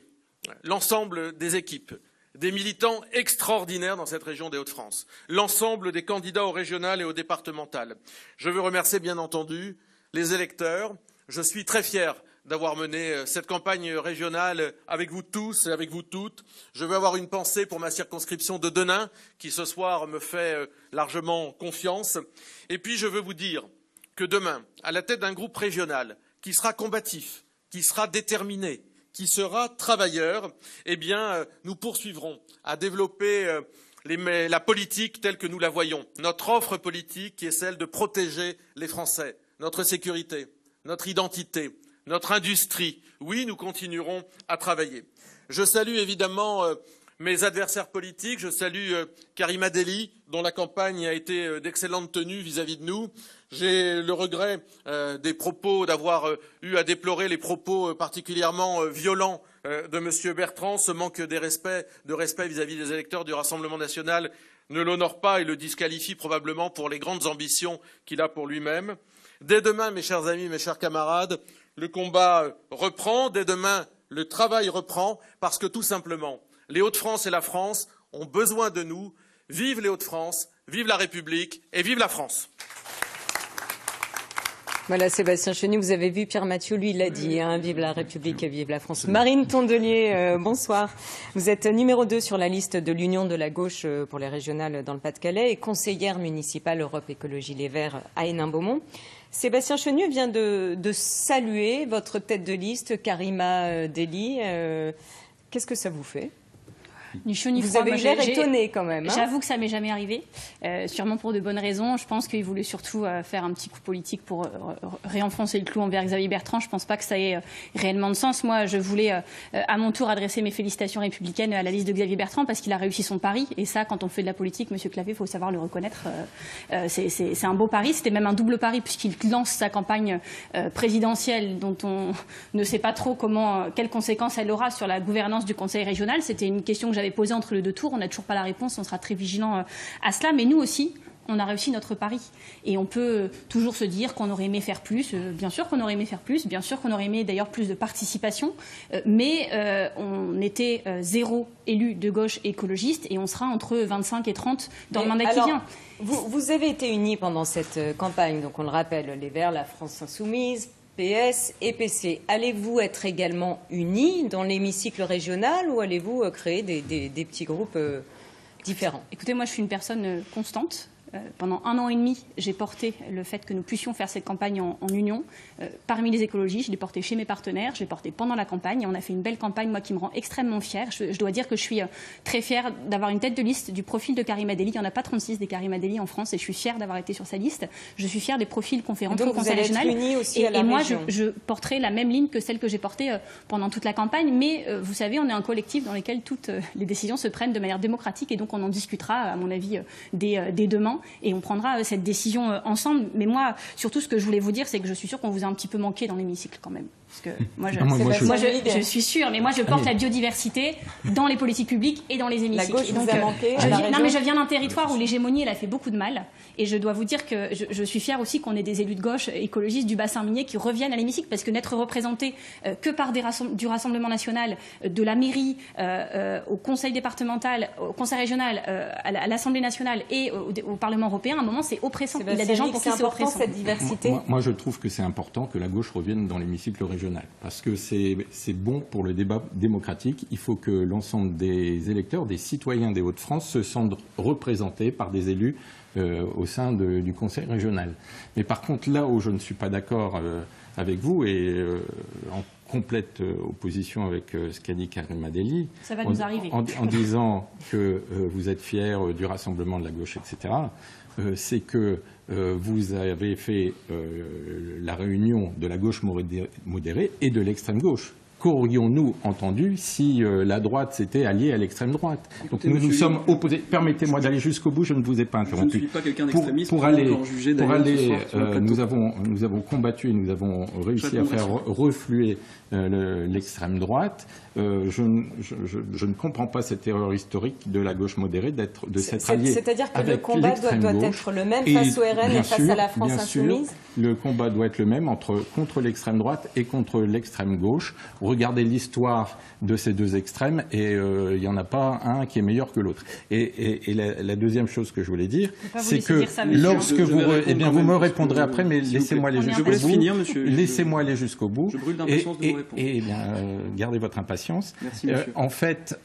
l'ensemble des équipes, des militants extraordinaires dans cette région des Hauts-de-France, l'ensemble des candidats aux régionales et aux départementales. Je veux remercier, bien entendu, les électeurs. Je suis très fier d'avoir mené cette campagne régionale avec vous tous et avec vous toutes. Je veux avoir une pensée pour ma circonscription de Denain, qui ce soir me fait largement confiance. Et puis je veux vous dire que demain, à la tête d'un groupe régional qui sera combatif, qui sera déterminé, qui sera travailleur, eh bien, nous poursuivrons à développer la politique telle que nous la voyons. Notre offre politique qui est celle de protéger les Français, notre sécurité, notre identité, notre industrie. Oui, nous continuerons à travailler. Je salue évidemment mes adversaires politiques. Je salue Karima Delli, dont la campagne a été d'excellente tenue vis-à-vis de nous. J'ai le regret des propos, d'avoir eu à déplorer les propos particulièrement violents de M. Bertrand. Ce manque de respect vis-à-vis des électeurs du Rassemblement national ne l'honore pas et le disqualifie probablement pour les grandes ambitions qu'il a pour lui-même. Dès demain, mes chers amis, mes chers camarades, le combat reprend. Dès demain, le travail reprend parce que tout simplement, les Hauts-de-France et la France ont besoin de nous. Vive les Hauts-de-France, vive la République et vive la France. Voilà, Sébastien Chenu, vous avez vu, Pierre Mathieu, lui, il l'a dit, hein, vive la République et vive la France. Marine Tondelier, bonsoir. Vous êtes numéro 2 sur la liste de l'Union de la gauche pour les régionales dans le Pas-de-Calais et conseillère municipale Europe Écologie Les Verts à Hénin-Beaumont. Sébastien Chenu vient de saluer votre tête de liste, Karima Delli. Qu'est-ce que ça vous fait ? Ni chaud ni froid. Vous avez l'air étonné quand même. J'avoue que ça m'est jamais arrivé, sûrement pour de bonnes raisons. Je pense qu'il voulait surtout faire un petit coup politique pour réenfoncer le clou envers Xavier Bertrand. Je pense pas que ça ait réellement de sens. Moi, je voulais à mon tour adresser mes félicitations républicaines à la liste de Xavier Bertrand parce qu'il a réussi son pari. Et ça, quand on fait de la politique, Monsieur Clavé, il faut savoir le reconnaître. C'est un beau pari. C'était même un double pari puisqu'il lance sa campagne présidentielle dont on ne sait pas trop quelles conséquences elle aura sur la gouvernance du Conseil régional. C'était une question que j'avais posé entre les deux tours. On n'a toujours pas la réponse. On sera très vigilant à cela. Mais nous aussi, on a réussi notre pari. Et on peut toujours se dire qu'on aurait aimé faire plus. Bien sûr qu'on aurait aimé faire plus. Bien sûr qu'on aurait aimé d'ailleurs plus de participation. Mais on était 0 élus de gauche écologiste et on sera entre 25 et 30 dans le mandat qui vient. Vous avez été unis pendant cette campagne. Donc on le rappelle, les Verts, la France Insoumise, PS et PC. Allez-vous être également unis dans l'hémicycle régional ou allez-vous créer des petits groupes différents ? Écoutez, moi je suis une personne constante. pendant 1 an et demi, j'ai porté le fait que nous puissions faire cette campagne en union. Parmi les écologistes, je l'ai porté chez mes partenaires, je l'ai porté pendant la campagne. Et on a fait une belle campagne, moi, qui me rend extrêmement fière. Je dois dire que je suis très fière d'avoir une tête de liste du profil de Karima Delli. Il n'y en a pas 36 des Karima Delli en France et je suis fière d'avoir été sur sa liste. Je suis fière des profils qu'on fait rentrer au Conseil régional. Et moi, je porterai la même ligne que celle que j'ai portée pendant toute la campagne. Mais vous savez, on est un collectif dans lequel toutes les décisions se prennent de manière démocratique et donc on en discutera, à mon avis, dès demain et on prendra cette décision ensemble. Mais moi, surtout, ce que je voulais vous dire, c'est que je suis sûre qu'on vous a un petit peu manqué dans l'hémicycle quand même. Parce que moi, je suis sûre, mais moi, je porte la biodiversité dans les politiques publiques et dans les hémicycles. La gauche vous a manqué non, mais je viens d'un territoire où l'hégémonie, elle a fait beaucoup de mal. Et je dois vous dire que je suis fière aussi qu'on ait des élus de gauche écologistes du bassin minier qui reviennent à l'hémicycle, parce que n'être représentés que par du Rassemblement national, de la mairie, au conseil départemental, au conseil régional, à l'Assemblée nationale et au Parlement européen, à un moment, c'est oppressant. Il y a des gens pour qui c'est oppressant. Cette diversité. Moi, je trouve que c'est important que la gauche revienne dans l'hémicycle régional, parce que c'est bon pour le débat démocratique. Il faut que l'ensemble des électeurs, des citoyens des Hauts-de-France se sentent représentés par des élus au sein du Conseil régional. Mais par contre, là où je ne suis pas d'accord avec vous et en complète opposition avec ce qu'a dit Karima Delli, ça va nous arriver. En disant que vous êtes fiers du rassemblement de la gauche, etc., c'est que vous avez fait la réunion de la gauche modérée et de l'extrême gauche. Qu'aurions-nous entendu si la droite s'était alliée à l'extrême droite? Donc nous sommes opposés. Permettez-moi d'aller jusqu'au bout, je ne vous ai pas interrompu. Je ne suis pas quelqu'un d'extrémiste. Pour aller, nous avons combattu, nous avons réussi à faire refluer l'extrême droite. Je ne comprends pas cette erreur historique de la gauche modérée de s'être alliée. C'est-à-dire que le combat doit être le même face au RN et face à la France insoumise. Le combat doit être le même contre l'extrême droite et contre l'extrême gauche. Regardez l'histoire de ces deux extrêmes et il n'y en a pas un qui est meilleur que l'autre. Et la deuxième chose que je voulais dire, c'est que lorsque vous me répondrez après, mais laissez-moi aller jusqu'au bout. Laissez-moi aller jusqu'au bout. Je brûle d'impatience de vous répondre. Et gardez votre impatience. Merci, monsieur. En fait,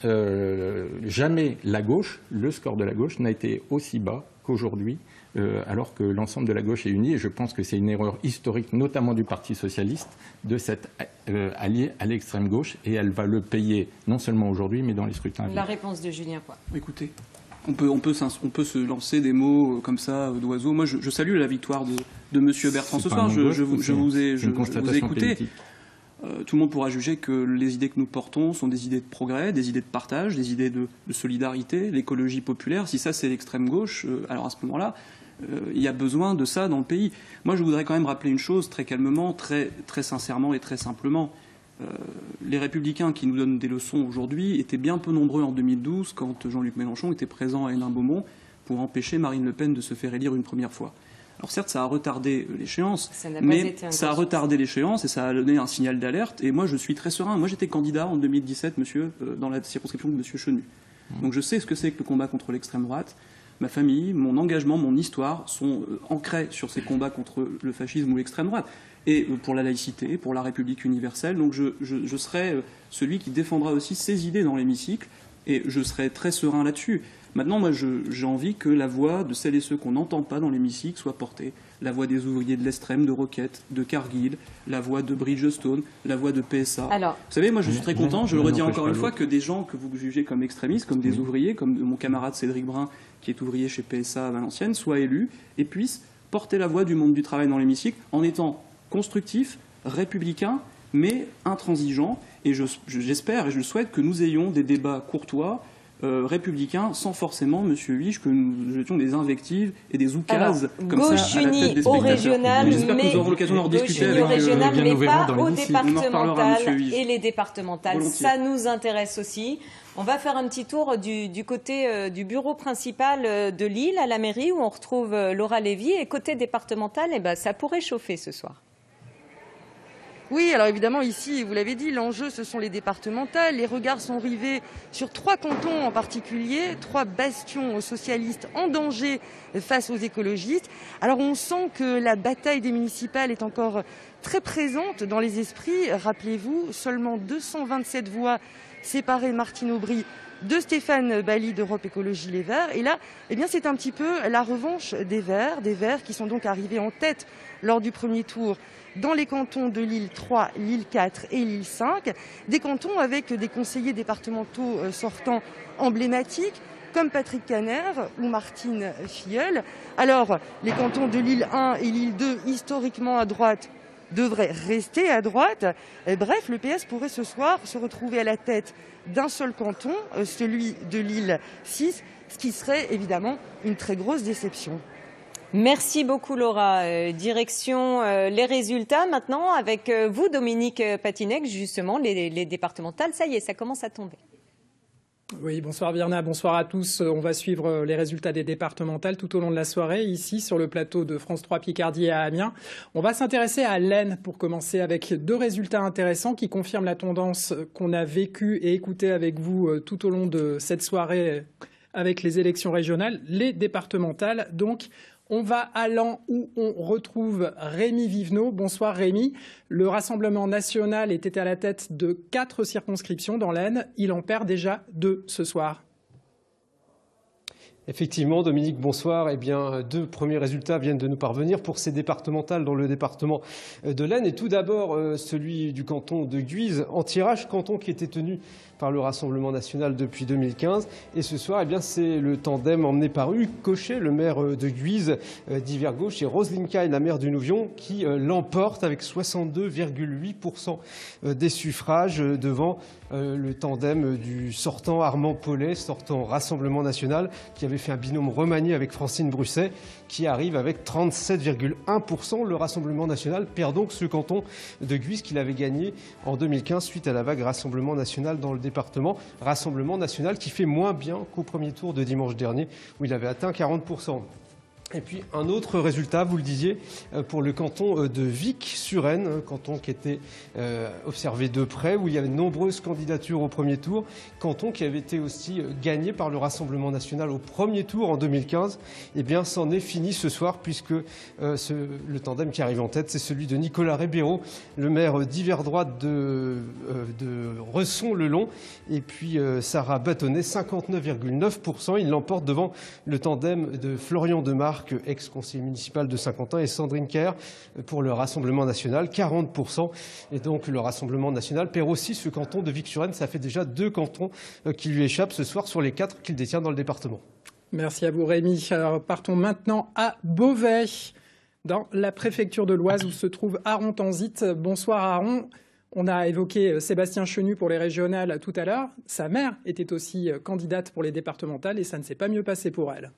jamais la gauche, le score de la gauche n'a été aussi bas qu'aujourd'hui, alors que l'ensemble de la gauche est unie. Et je pense que c'est une erreur historique, notamment du Parti socialiste, de s'être allié à l'extrême gauche. Et elle va le payer, non seulement aujourd'hui, mais dans les scrutins. La réponse de Julien Poix. Écoutez, on peut se lancer des mots comme ça d'oiseau. Moi, je salue la victoire de monsieur Bertrand ce soir. Je vous ai écouté. Tout le monde pourra juger que les idées que nous portons sont des idées de progrès, des idées de partage, des idées de solidarité, l'écologie populaire. Si ça, c'est l'extrême gauche, alors à ce moment-là, il y a besoin de ça dans le pays. Moi, je voudrais quand même rappeler une chose très calmement, très sincèrement et très simplement. Les Républicains qui nous donnent des leçons aujourd'hui étaient bien peu nombreux en 2012 quand Jean-Luc Mélenchon était présent à Hénin-Beaumont pour empêcher Marine Le Pen de se faire élire une première fois. Alors certes, ça a retardé l'échéance, mais ça a retardé l'échéance et ça a donné un signal d'alerte. Et moi, je suis très serein. Moi, j'étais candidat en 2017, monsieur, dans la circonscription de monsieur Chenu. Donc je sais ce que c'est que le combat contre l'extrême droite. Ma famille, mon engagement, mon histoire sont ancrés sur ces combats contre le fascisme ou l'extrême droite. Et pour la laïcité, pour la République universelle. Donc je serai celui qui défendra aussi ces idées dans l'hémicycle et je serai très serein là-dessus. Maintenant, moi, j'ai envie que la voix de celles et ceux qu'on n'entend pas dans l'hémicycle soit portée. La voix des ouvriers de l'Estrême, de Roquette, de Cargill, la voix de Bridgestone, la voix de PSA. Alors, vous savez, moi, je suis très content, je le redis encore une fois, que des gens que vous jugez comme extrémistes, comme des ouvriers, comme mon camarade Cédric Brun, qui est ouvrier chez PSA à Valenciennes, soient élus et puissent porter la voix du monde du travail dans l'hémicycle en étant constructifs, républicains, mais intransigeants. Et j'espère et je souhaite que nous ayons des débats courtois, républicains, sans forcément, monsieur Huiche, que nous jetions des invectives et des oukases comme ça à la tête des spectateurs. Régional, j'espère que nous aurons l'occasion d'en discuter avec régional, mais pas au départemental et les départementales. Volontiers. Ça nous intéresse aussi. On va faire un petit tour du côté du bureau principal de Lille, à la mairie, où on retrouve Laura Lévy. Et côté départemental, ça pourrait chauffer ce soir. Oui, alors évidemment ici, vous l'avez dit, l'enjeu ce sont les départementales. Les regards sont rivés sur 3 cantons en particulier, 3 bastions socialistes en danger face aux écologistes. Alors on sent que la bataille des municipales est encore très présente dans les esprits. Rappelez-vous, seulement 227 voix séparées Martine Aubry de Stéphane Bally d'Europe Écologie Les Verts. Et là, eh bien, c'est un petit peu la revanche des Verts qui sont donc arrivés en tête lors du premier tour dans les cantons de Lille 3, Lille 4 et Lille 5, des cantons avec des conseillers départementaux sortants emblématiques, comme Patrick Caner ou Martine Filleul. Alors, les cantons de Lille 1 et Lille 2, historiquement à droite, devraient rester à droite. Et bref, le PS pourrait ce soir se retrouver à la tête d'un seul canton, celui de Lille 6, ce qui serait évidemment une très grosse déception. Merci beaucoup Laura. Direction les résultats maintenant avec vous Dominique Patinec, justement les départementales, ça y est, ça commence à tomber. Oui, bonsoir Virna, bonsoir à tous. On va suivre les résultats des départementales tout au long de la soirée, ici sur le plateau de France 3 Picardie à Amiens. On va s'intéresser à l'Aisne pour commencer avec deux résultats intéressants qui confirment la tendance qu'on a vécue et écoutée avec vous tout au long de cette soirée avec les élections régionales, les départementales. Donc, on va à Laon où on retrouve Rémi Vivenot. Bonsoir Rémi. Le Rassemblement national était à la tête de 4 circonscriptions dans l'Aisne. Il en perd déjà 2 ce soir. Effectivement, Dominique, bonsoir. Eh bien, 2 premiers résultats viennent de nous parvenir pour ces départementales dans le département de l'Aisne. Et tout d'abord, celui du canton de Guise, en tirage, canton qui était tenu par le Rassemblement national depuis 2015. Et ce soir, eh bien, c'est le tandem emmené par Hugues Cochet, le maire de Guise, d'hiver gauche, et Roselyne Caille, la maire du Nouvion, qui l'emporte avec 62,8% des suffrages devant le tandem du sortant Armand Paulet, sortant Rassemblement national, qui avait fait un binôme remanié avec Francine Brusset, qui arrive avec 37,1%. Le Rassemblement national perd donc ce canton de Guise qu'il avait gagné en 2015 suite à la vague Rassemblement national dans le département. Rassemblement national qui fait moins bien qu'au premier tour de dimanche dernier où il avait atteint 40%. Et puis un autre résultat, vous le disiez, pour le canton de Vic-sur-Aisne, un canton qui était observé de près, où il y avait de nombreuses candidatures au premier tour, canton qui avait été aussi gagné par le Rassemblement national au premier tour en 2015. Eh bien, c'en est fini ce soir, puisque le tandem qui arrive en tête, c'est celui de Nicolas Ribeiro, le maire d'hiver droite de Resson-le-Long, et puis Sarah Bâtonnet, 59,9%. Il l'emporte devant le tandem de Florian Demarque, ex-conseiller municipal de Saint-Quentin, et Sandrine Kerr pour le Rassemblement national, 40%. Et donc le Rassemblement national perd aussi ce canton de Vic-sur-Aisne. Ça fait déjà 2 cantons qui lui échappent ce soir sur les 4 qu'il détient dans le département. Merci à vous Rémi. Alors, partons maintenant à Beauvais, dans la préfecture de l'Oise où se trouve Aaron Tanzit. Bonsoir Aaron. On a évoqué Sébastien Chenu pour les régionales tout à l'heure. Sa mère était aussi candidate pour les départementales et ça ne s'est pas mieux passé pour elle.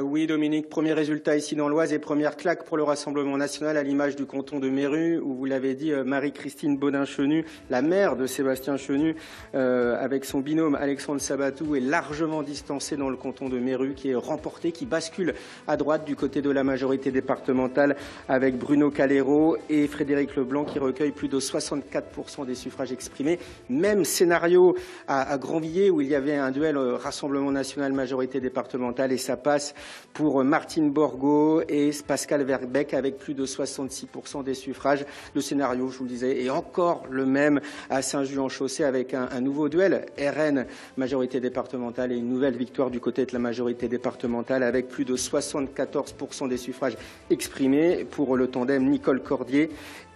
Oui, Dominique, premier résultat ici dans l'Oise et première claque pour le Rassemblement national à l'image du canton de Méru où, vous l'avez dit, Marie-Christine Baudin-Chenu, la mère de Sébastien Chenu, avec son binôme Alexandre Sabatou, est largement distancée dans le canton de Méru qui est remporté, qui bascule à droite du côté de la majorité départementale avec Bruno Calero et Frédéric Leblanc qui recueille plus de 64% des suffrages exprimés. Même scénario à Grandvilliers où il y avait un duel Rassemblement national majorité départementale et ça passe pour Martine Borgo et Pascal Verbeek avec plus de 66% des suffrages. Le scénario, je vous le disais, est encore le même à Saint-Just-en-Chaussée avec un nouveau duel RN majorité départementale et une nouvelle victoire du côté de la majorité départementale avec plus de 74% des suffrages exprimés pour le tandem Nicole Cordier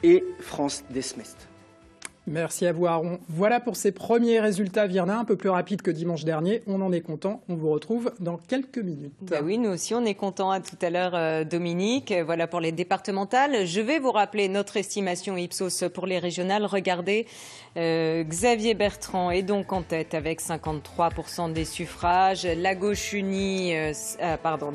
et France Desmest. Merci à vous Aaron. Voilà pour ces premiers résultats Virna, un peu plus rapides que dimanche dernier. On en est content. On vous retrouve dans quelques minutes. Bah oui, nous aussi on est contents. À tout à l'heure Dominique. Voilà pour les départementales. Je vais vous rappeler notre estimation Ipsos pour les régionales. Regardez, Xavier Bertrand est donc en tête avec 53% des suffrages. La gauche unie,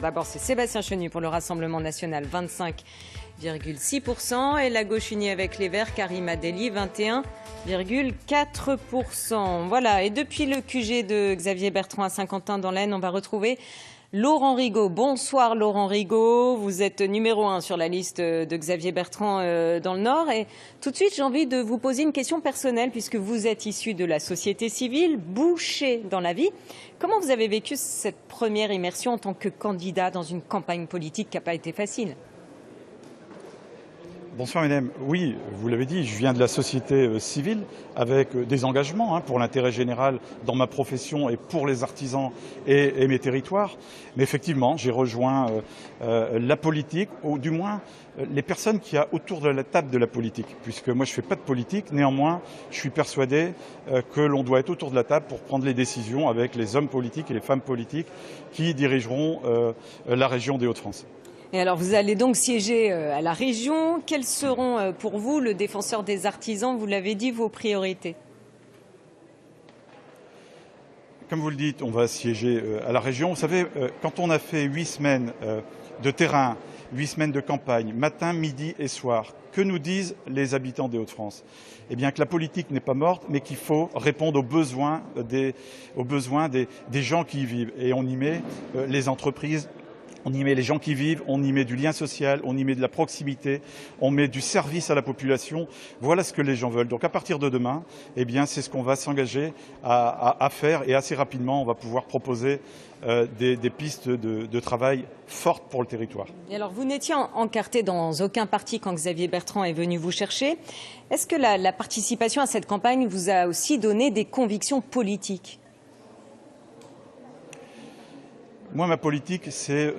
d'abord c'est Sébastien Chenu pour le Rassemblement national, 25,6% et la gauche unie avec les Verts, Karim Adeli, 21,4%. Voilà, et depuis le QG de Xavier Bertrand à Saint-Quentin dans l'Aisne, on va retrouver Laurent Rigaud. Bonsoir Laurent Rigaud, vous êtes numéro 1 sur la liste de Xavier Bertrand dans le Nord. Et tout de suite, j'ai envie de vous poser une question personnelle puisque vous êtes issu de la société civile, boucher dans la vie. Comment vous avez vécu cette première immersion en tant que candidat dans une campagne politique qui n'a pas été facile ? Bonsoir mesdames. Oui, vous l'avez dit, je viens de la société civile avec des engagements pour l'intérêt général dans ma profession et pour les artisans et mes territoires. Mais effectivement, j'ai rejoint la politique, ou du moins les personnes qu'il y a autour de la table de la politique. Puisque moi je ne fais pas de politique, néanmoins je suis persuadé que l'on doit être autour de la table pour prendre les décisions avec les hommes politiques et les femmes politiques qui dirigeront la région des Hauts-de-France. Et alors, vous allez donc siéger à la région. Quelles seront pour vous, le défenseur des artisans, vous l'avez dit, vos priorités? Comme vous le dites, on va siéger à la région. Vous savez, quand on a fait 8 semaines de terrain, 8 semaines de campagne, matin, midi et soir, que nous disent les habitants des Hauts-de-France? Eh bien que la politique n'est pas morte, mais qu'il faut répondre aux besoins des gens qui y vivent. Et on y met les entreprises, on y met les gens qui vivent, on y met du lien social, on y met de la proximité, on met du service à la population. Voilà ce que les gens veulent. Donc à partir de demain, eh bien c'est ce qu'on va s'engager à faire, et assez rapidement on va pouvoir proposer des pistes de travail fortes pour le territoire. Et alors vous n'étiez encarté dans aucun parti quand Xavier Bertrand est venu vous chercher. Est-ce que la participation à cette campagne vous a aussi donné des convictions politiques? Moi, ma politique, c'est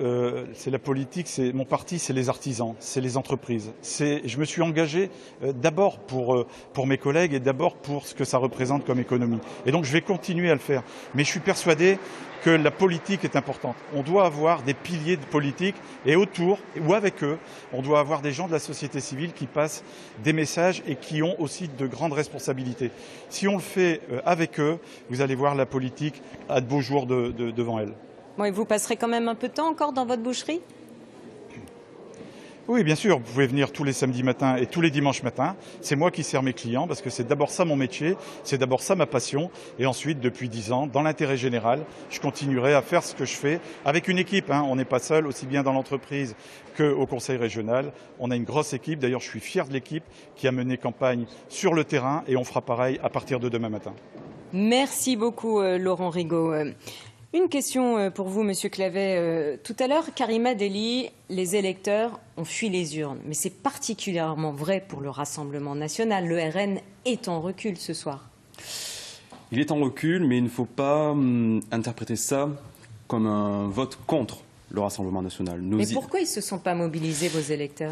la politique, c'est mon parti, c'est les artisans, c'est les entreprises. Je me suis engagé d'abord pour mes collègues et d'abord pour ce que ça représente comme économie. Et donc, je vais continuer à le faire. Mais je suis persuadé que la politique est importante. On doit avoir des piliers de politique et autour, ou avec eux, on doit avoir des gens de la société civile qui passent des messages et qui ont aussi de grandes responsabilités. Si on le fait avec eux, vous allez voir la politique a de beaux jours devant elle. Bon, et vous passerez quand même un peu de temps encore dans votre boucherie? Oui, bien sûr, vous pouvez venir tous les samedis matins et tous les dimanches matins. C'est moi qui sers mes clients parce que c'est d'abord ça mon métier, c'est d'abord ça ma passion. Et ensuite, depuis 10 ans, dans l'intérêt général, je continuerai à faire ce que je fais avec une équipe. On n'est pas seul, aussi bien dans l'entreprise qu'au conseil régional. On a une grosse équipe. D'ailleurs, je suis fier de l'équipe qui a mené campagne sur le terrain et on fera pareil à partir de demain matin. Merci beaucoup, Laurent Rigaud. Une question pour vous, Monsieur Clavet. Tout à l'heure, Karima Delli, les électeurs ont fui les urnes. Mais c'est particulièrement vrai pour le Rassemblement national. Le RN est en recul ce soir. Il est en recul, mais il ne faut pas interpréter ça comme un vote contre le Rassemblement national. Mais pourquoi ils ne se sont pas mobilisés, vos électeurs ?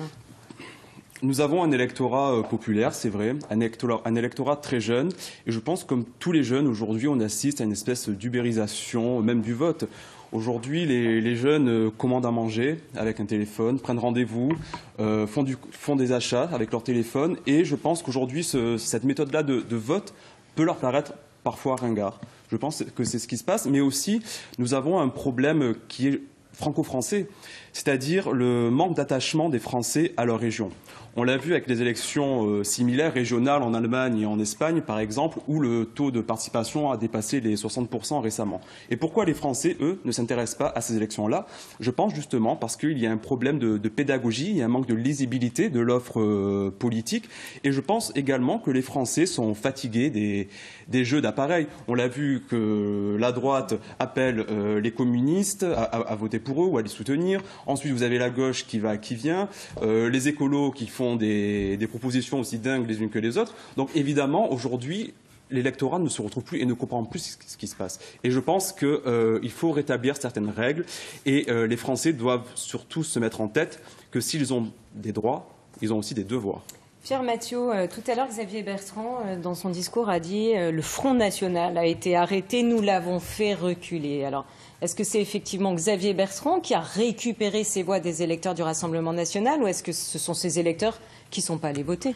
Nous avons un électorat populaire, c'est vrai, un électorat très jeune. Et je pense que comme tous les jeunes, aujourd'hui, on assiste à une espèce d'ubérisation, même du vote. Aujourd'hui, les jeunes commandent à manger avec un téléphone, prennent rendez-vous, font des achats avec leur téléphone. Et je pense qu'aujourd'hui, cette méthode-là de vote peut leur paraître parfois ringard. Je pense que c'est ce qui se passe. Mais aussi, nous avons un problème qui est franco-français, c'est-à-dire le manque d'attachement des Français à leur région. On l'a vu avec les élections similaires, régionales en Allemagne et en Espagne, par exemple, où le taux de participation a dépassé les 60% récemment. Et pourquoi les Français, eux, ne s'intéressent pas à ces élections-là? Je pense justement parce qu'il y a un problème de pédagogie, il y a un manque de lisibilité de l'offre politique. Et je pense également que les Français sont fatigués des jeux d'appareil. On l'a vu que la droite appelle les communistes à voter pour eux ou à les soutenir. Ensuite, vous avez la gauche qui va, qui vient, les écolos qui font des propositions aussi dingues les unes que les autres. Donc évidemment, aujourd'hui, l'électorat ne se retrouve plus et ne comprend plus ce qui se passe. Et je pense qu'il faut rétablir certaines règles et les Français doivent surtout se mettre en tête que s'ils ont des droits, ils ont aussi des devoirs. Pierre Mathieu, tout à l'heure, Xavier Bertrand, dans son discours, a dit le Front National a été arrêté, nous l'avons fait reculer. Alors, est-ce que c'est effectivement Xavier Bertrand qui a récupéré ces voix des électeurs du Rassemblement national ou est-ce que ce sont ces électeurs qui ne sont pas allés voter ?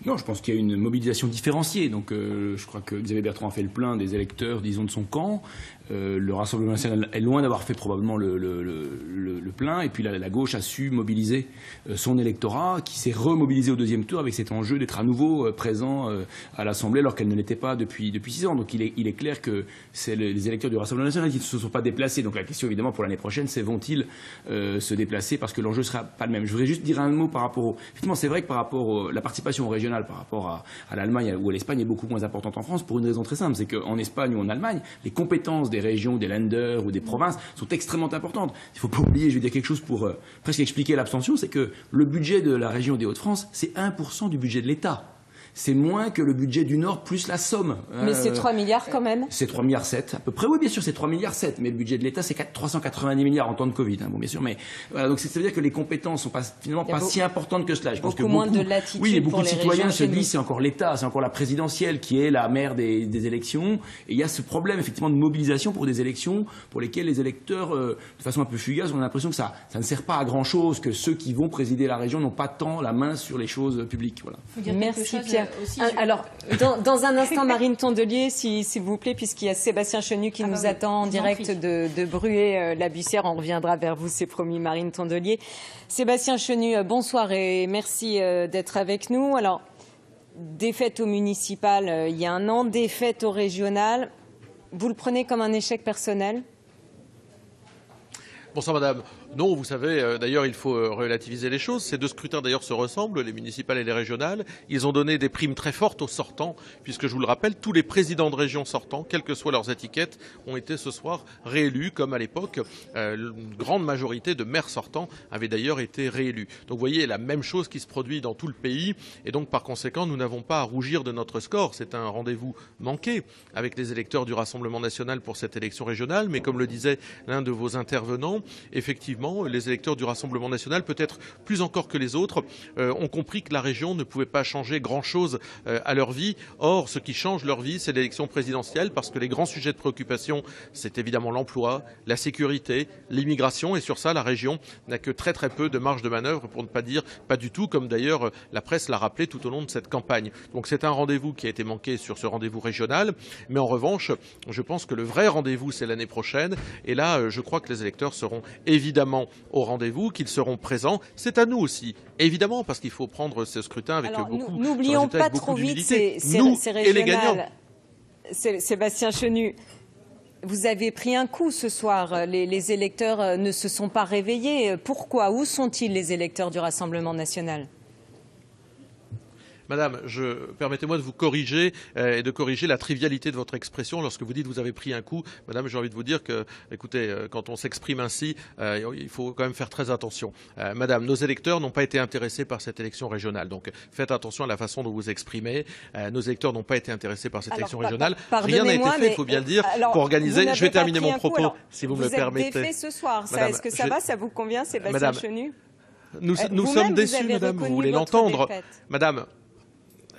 Non, je pense qu'il y a une mobilisation différenciée. Donc, je crois que Xavier Bertrand a fait le plein des électeurs, disons, de son camp. Le Rassemblement national est loin d'avoir fait probablement le plein. Et puis la gauche a su mobiliser son électorat, qui s'est remobilisé au deuxième tour avec cet enjeu d'être à nouveau présent à l'Assemblée, alors qu'elle ne l'était pas depuis 6 ans. Donc, il est clair que c'est les électeurs du Rassemblement national qui ne se sont pas déplacés. Donc, la question, évidemment, pour l'année prochaine, c'est vont-ils se déplacer parce que l'enjeu ne sera pas le même. Je voudrais juste dire un mot par rapport effectivement, c'est vrai que par rapport à la participation régionale régionale par rapport à l'Allemagne ou à l'Espagne est beaucoup moins importante en France pour une raison très simple, c'est qu'en Espagne ou en Allemagne, les compétences des régions, des Länder ou des provinces sont extrêmement importantes. Il ne faut pas oublier, je vais dire quelque chose pour presque expliquer l'abstention, c'est que le budget de la région des Hauts-de-France, c'est 1% du budget de l'État. C'est moins que le budget du Nord plus la Somme. Mais c'est 3 milliards quand même. C'est 3,7 milliards à peu près. Oui, bien sûr, c'est 3,7 milliards. Mais le budget de l'État, c'est 390 milliards en temps de Covid. Bon, bien sûr. Mais voilà, donc ça veut dire que les compétences sont finalement pas si importantes que cela. Je pense que moins de latitude. Oui, beaucoup de citoyens se disent c'est encore l'État, c'est encore la présidentielle qui est la mère des élections. Et il y a ce problème effectivement de mobilisation pour des élections pour lesquelles les électeurs, de façon un peu fugace, ont l'impression que ça ne sert pas à grand chose, que ceux qui vont présider la région n'ont pas tant la main sur les choses publiques. Voilà. Merci Pierre. Alors, dans un instant, Marine Tondelier, s'il vous plaît, puisqu'il y a Sébastien Chenu qui nous attend en direct de Bruay-la-Bussière. On reviendra vers vous, c'est promis, Marine Tondelier. Sébastien Chenu, bonsoir et merci d'être avec nous. Alors, défaite au municipal il y a un an, défaite au régional. Vous le prenez comme un échec personnel ? Bonsoir madame. Non, vous savez, d'ailleurs, il faut relativiser les choses. Ces deux scrutins, d'ailleurs, se ressemblent, les municipales et les régionales. Ils ont donné des primes très fortes aux sortants, puisque, je vous le rappelle, tous les présidents de région sortants, quelles que soient leurs étiquettes, ont été ce soir réélus, comme à l'époque. Une grande majorité de maires sortants avaient d'ailleurs été réélus. Donc, vous voyez, la même chose qui se produit dans tout le pays. Et donc, par conséquent, nous n'avons pas à rougir de notre score. C'est un rendez-vous manqué avec les électeurs du Rassemblement national pour cette élection régionale. Mais comme le disait l'un de vos intervenants, effectivement, les électeurs du Rassemblement national, peut-être plus encore que les autres, ont compris que la région ne pouvait pas changer grand-chose à leur vie. Or, ce qui change leur vie, c'est l'élection présidentielle, parce que les grands sujets de préoccupation, c'est évidemment l'emploi, la sécurité, l'immigration, et sur ça, la région n'a que très très peu de marge de manœuvre, pour ne pas dire pas du tout, comme d'ailleurs la presse l'a rappelé tout au long de cette campagne. Donc c'est un rendez-vous qui a été manqué sur ce rendez-vous régional, mais en revanche, je pense que le vrai rendez-vous, c'est l'année prochaine, et là, je crois que les électeurs seront évidemment au rendez-vous, qu'ils seront présents. C'est à nous aussi, évidemment, parce qu'il faut prendre ce scrutin avec beaucoup d'humilité. N'oublions pas trop vite ces régionales. Et les gagnants. Sébastien Chenu, vous avez pris un coup ce soir. Les électeurs ne se sont pas réveillés. Pourquoi ? Où sont-ils, les électeurs du Rassemblement national ? Madame, permettez-moi de vous corriger et de corriger la trivialité de votre expression lorsque vous dites que vous avez pris un coup. Madame, j'ai envie de vous dire que, écoutez, quand on s'exprime ainsi, il faut quand même faire très attention. Madame, nos électeurs n'ont pas été intéressés par cette élection régionale. Donc, faites attention à la façon dont vous exprimez. Nos électeurs n'ont pas été intéressés par cette élection régionale. Rien n'a été fait, il faut bien le dire, pour organiser. Je vais terminer mon propos, si vous me le permettez. Vous êtes défait ce soir. Est-ce que ça va ? Ça vous convient, Sébastien Chenu ? Nous sommes déçus, madame. Vous voulez l'entendre. Madame.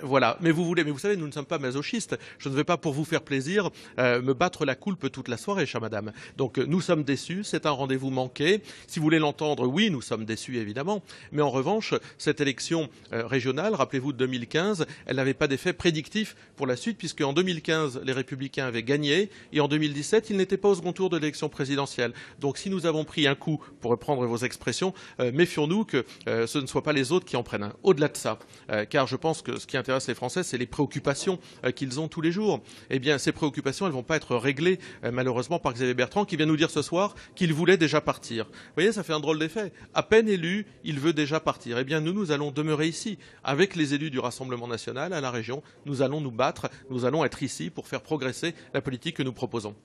Voilà, mais vous savez, nous ne sommes pas masochistes. Je ne vais pas, pour vous faire plaisir, me battre la coulpe toute la soirée, chère madame. Donc nous sommes déçus, c'est un rendez-vous manqué. Si vous voulez l'entendre, oui, nous sommes déçus, évidemment. Mais en revanche, cette élection régionale, rappelez-vous de 2015, elle n'avait pas d'effet prédictif pour la suite, puisque en 2015, les Républicains avaient gagné, et en 2017, ils n'étaient pas au second tour de l'élection présidentielle. Donc si nous avons pris un coup, pour reprendre vos expressions, méfions-nous que ce ne soit pas les autres qui en prennent un. Au-delà de ça, car je pense que ce qui intéresse les Français, c'est les préoccupations qu'ils ont tous les jours. Eh bien, ces préoccupations, elles ne vont pas être réglées, malheureusement, par Xavier Bertrand, qui vient nous dire ce soir qu'il voulait déjà partir. Vous voyez, ça fait un drôle d'effet. À peine élu, il veut déjà partir. Eh bien, nous allons demeurer ici, avec les élus du Rassemblement national à la région. Nous allons nous battre, nous allons être ici pour faire progresser la politique que nous proposons.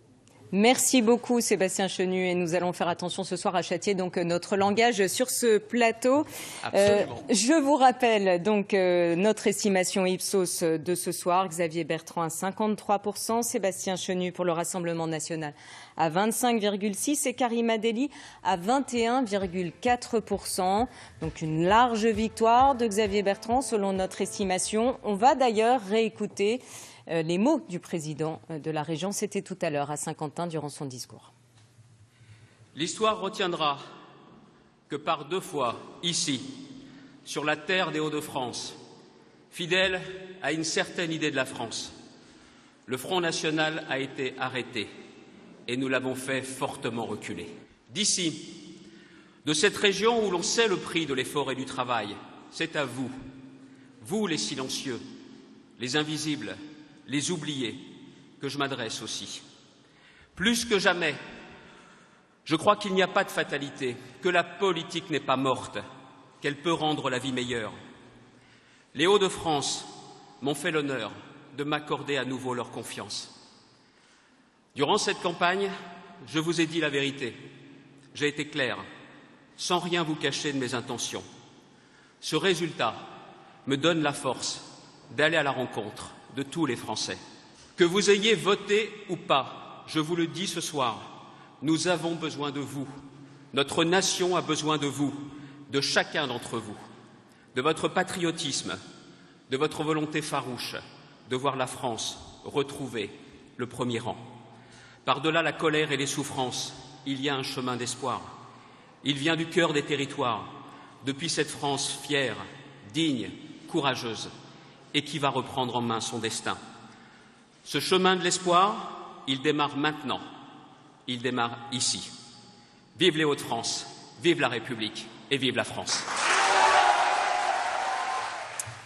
Merci beaucoup Sébastien Chenu, et nous allons faire attention ce soir à châtier donc notre langage sur ce plateau. Je vous rappelle donc notre estimation Ipsos de ce soir. Xavier Bertrand à 53%, Sébastien Chenu pour le Rassemblement national à 25,6% et Karima Delli à 21,4%. Donc une large victoire de Xavier Bertrand selon notre estimation. On va d'ailleurs réécouter les mots du président de la région. C'était tout à l'heure à Saint-Quentin durant son discours. L'histoire retiendra que par 2 fois, ici, sur la terre des Hauts-de-France, fidèle à une certaine idée de la France, le Front national a été arrêté et nous l'avons fait fortement reculer. D'ici, de cette région où l'on sait le prix de l'effort et du travail, c'est à vous, vous les silencieux, les invisibles, les oubliés, que je m'adresse aussi. Plus que jamais, je crois qu'il n'y a pas de fatalité, que la politique n'est pas morte, qu'elle peut rendre la vie meilleure. Les Hauts-de-France m'ont fait l'honneur de m'accorder à nouveau leur confiance. Durant cette campagne, je vous ai dit la vérité. J'ai été clair, sans rien vous cacher de mes intentions. Ce résultat me donne la force d'aller à la rencontre de tous les Français. Que vous ayez voté ou pas, je vous le dis ce soir, nous avons besoin de vous. Notre nation a besoin de vous, de chacun d'entre vous, de votre patriotisme, de votre volonté farouche de voir la France retrouver le premier rang. Par-delà la colère et les souffrances, il y a un chemin d'espoir. Il vient du cœur des territoires, depuis cette France fière, digne, courageuse, et qui va reprendre en main son destin. Ce chemin de l'espoir, il démarre maintenant. Il démarre ici. Vive les Hauts-de-France, vive la République et vive la France.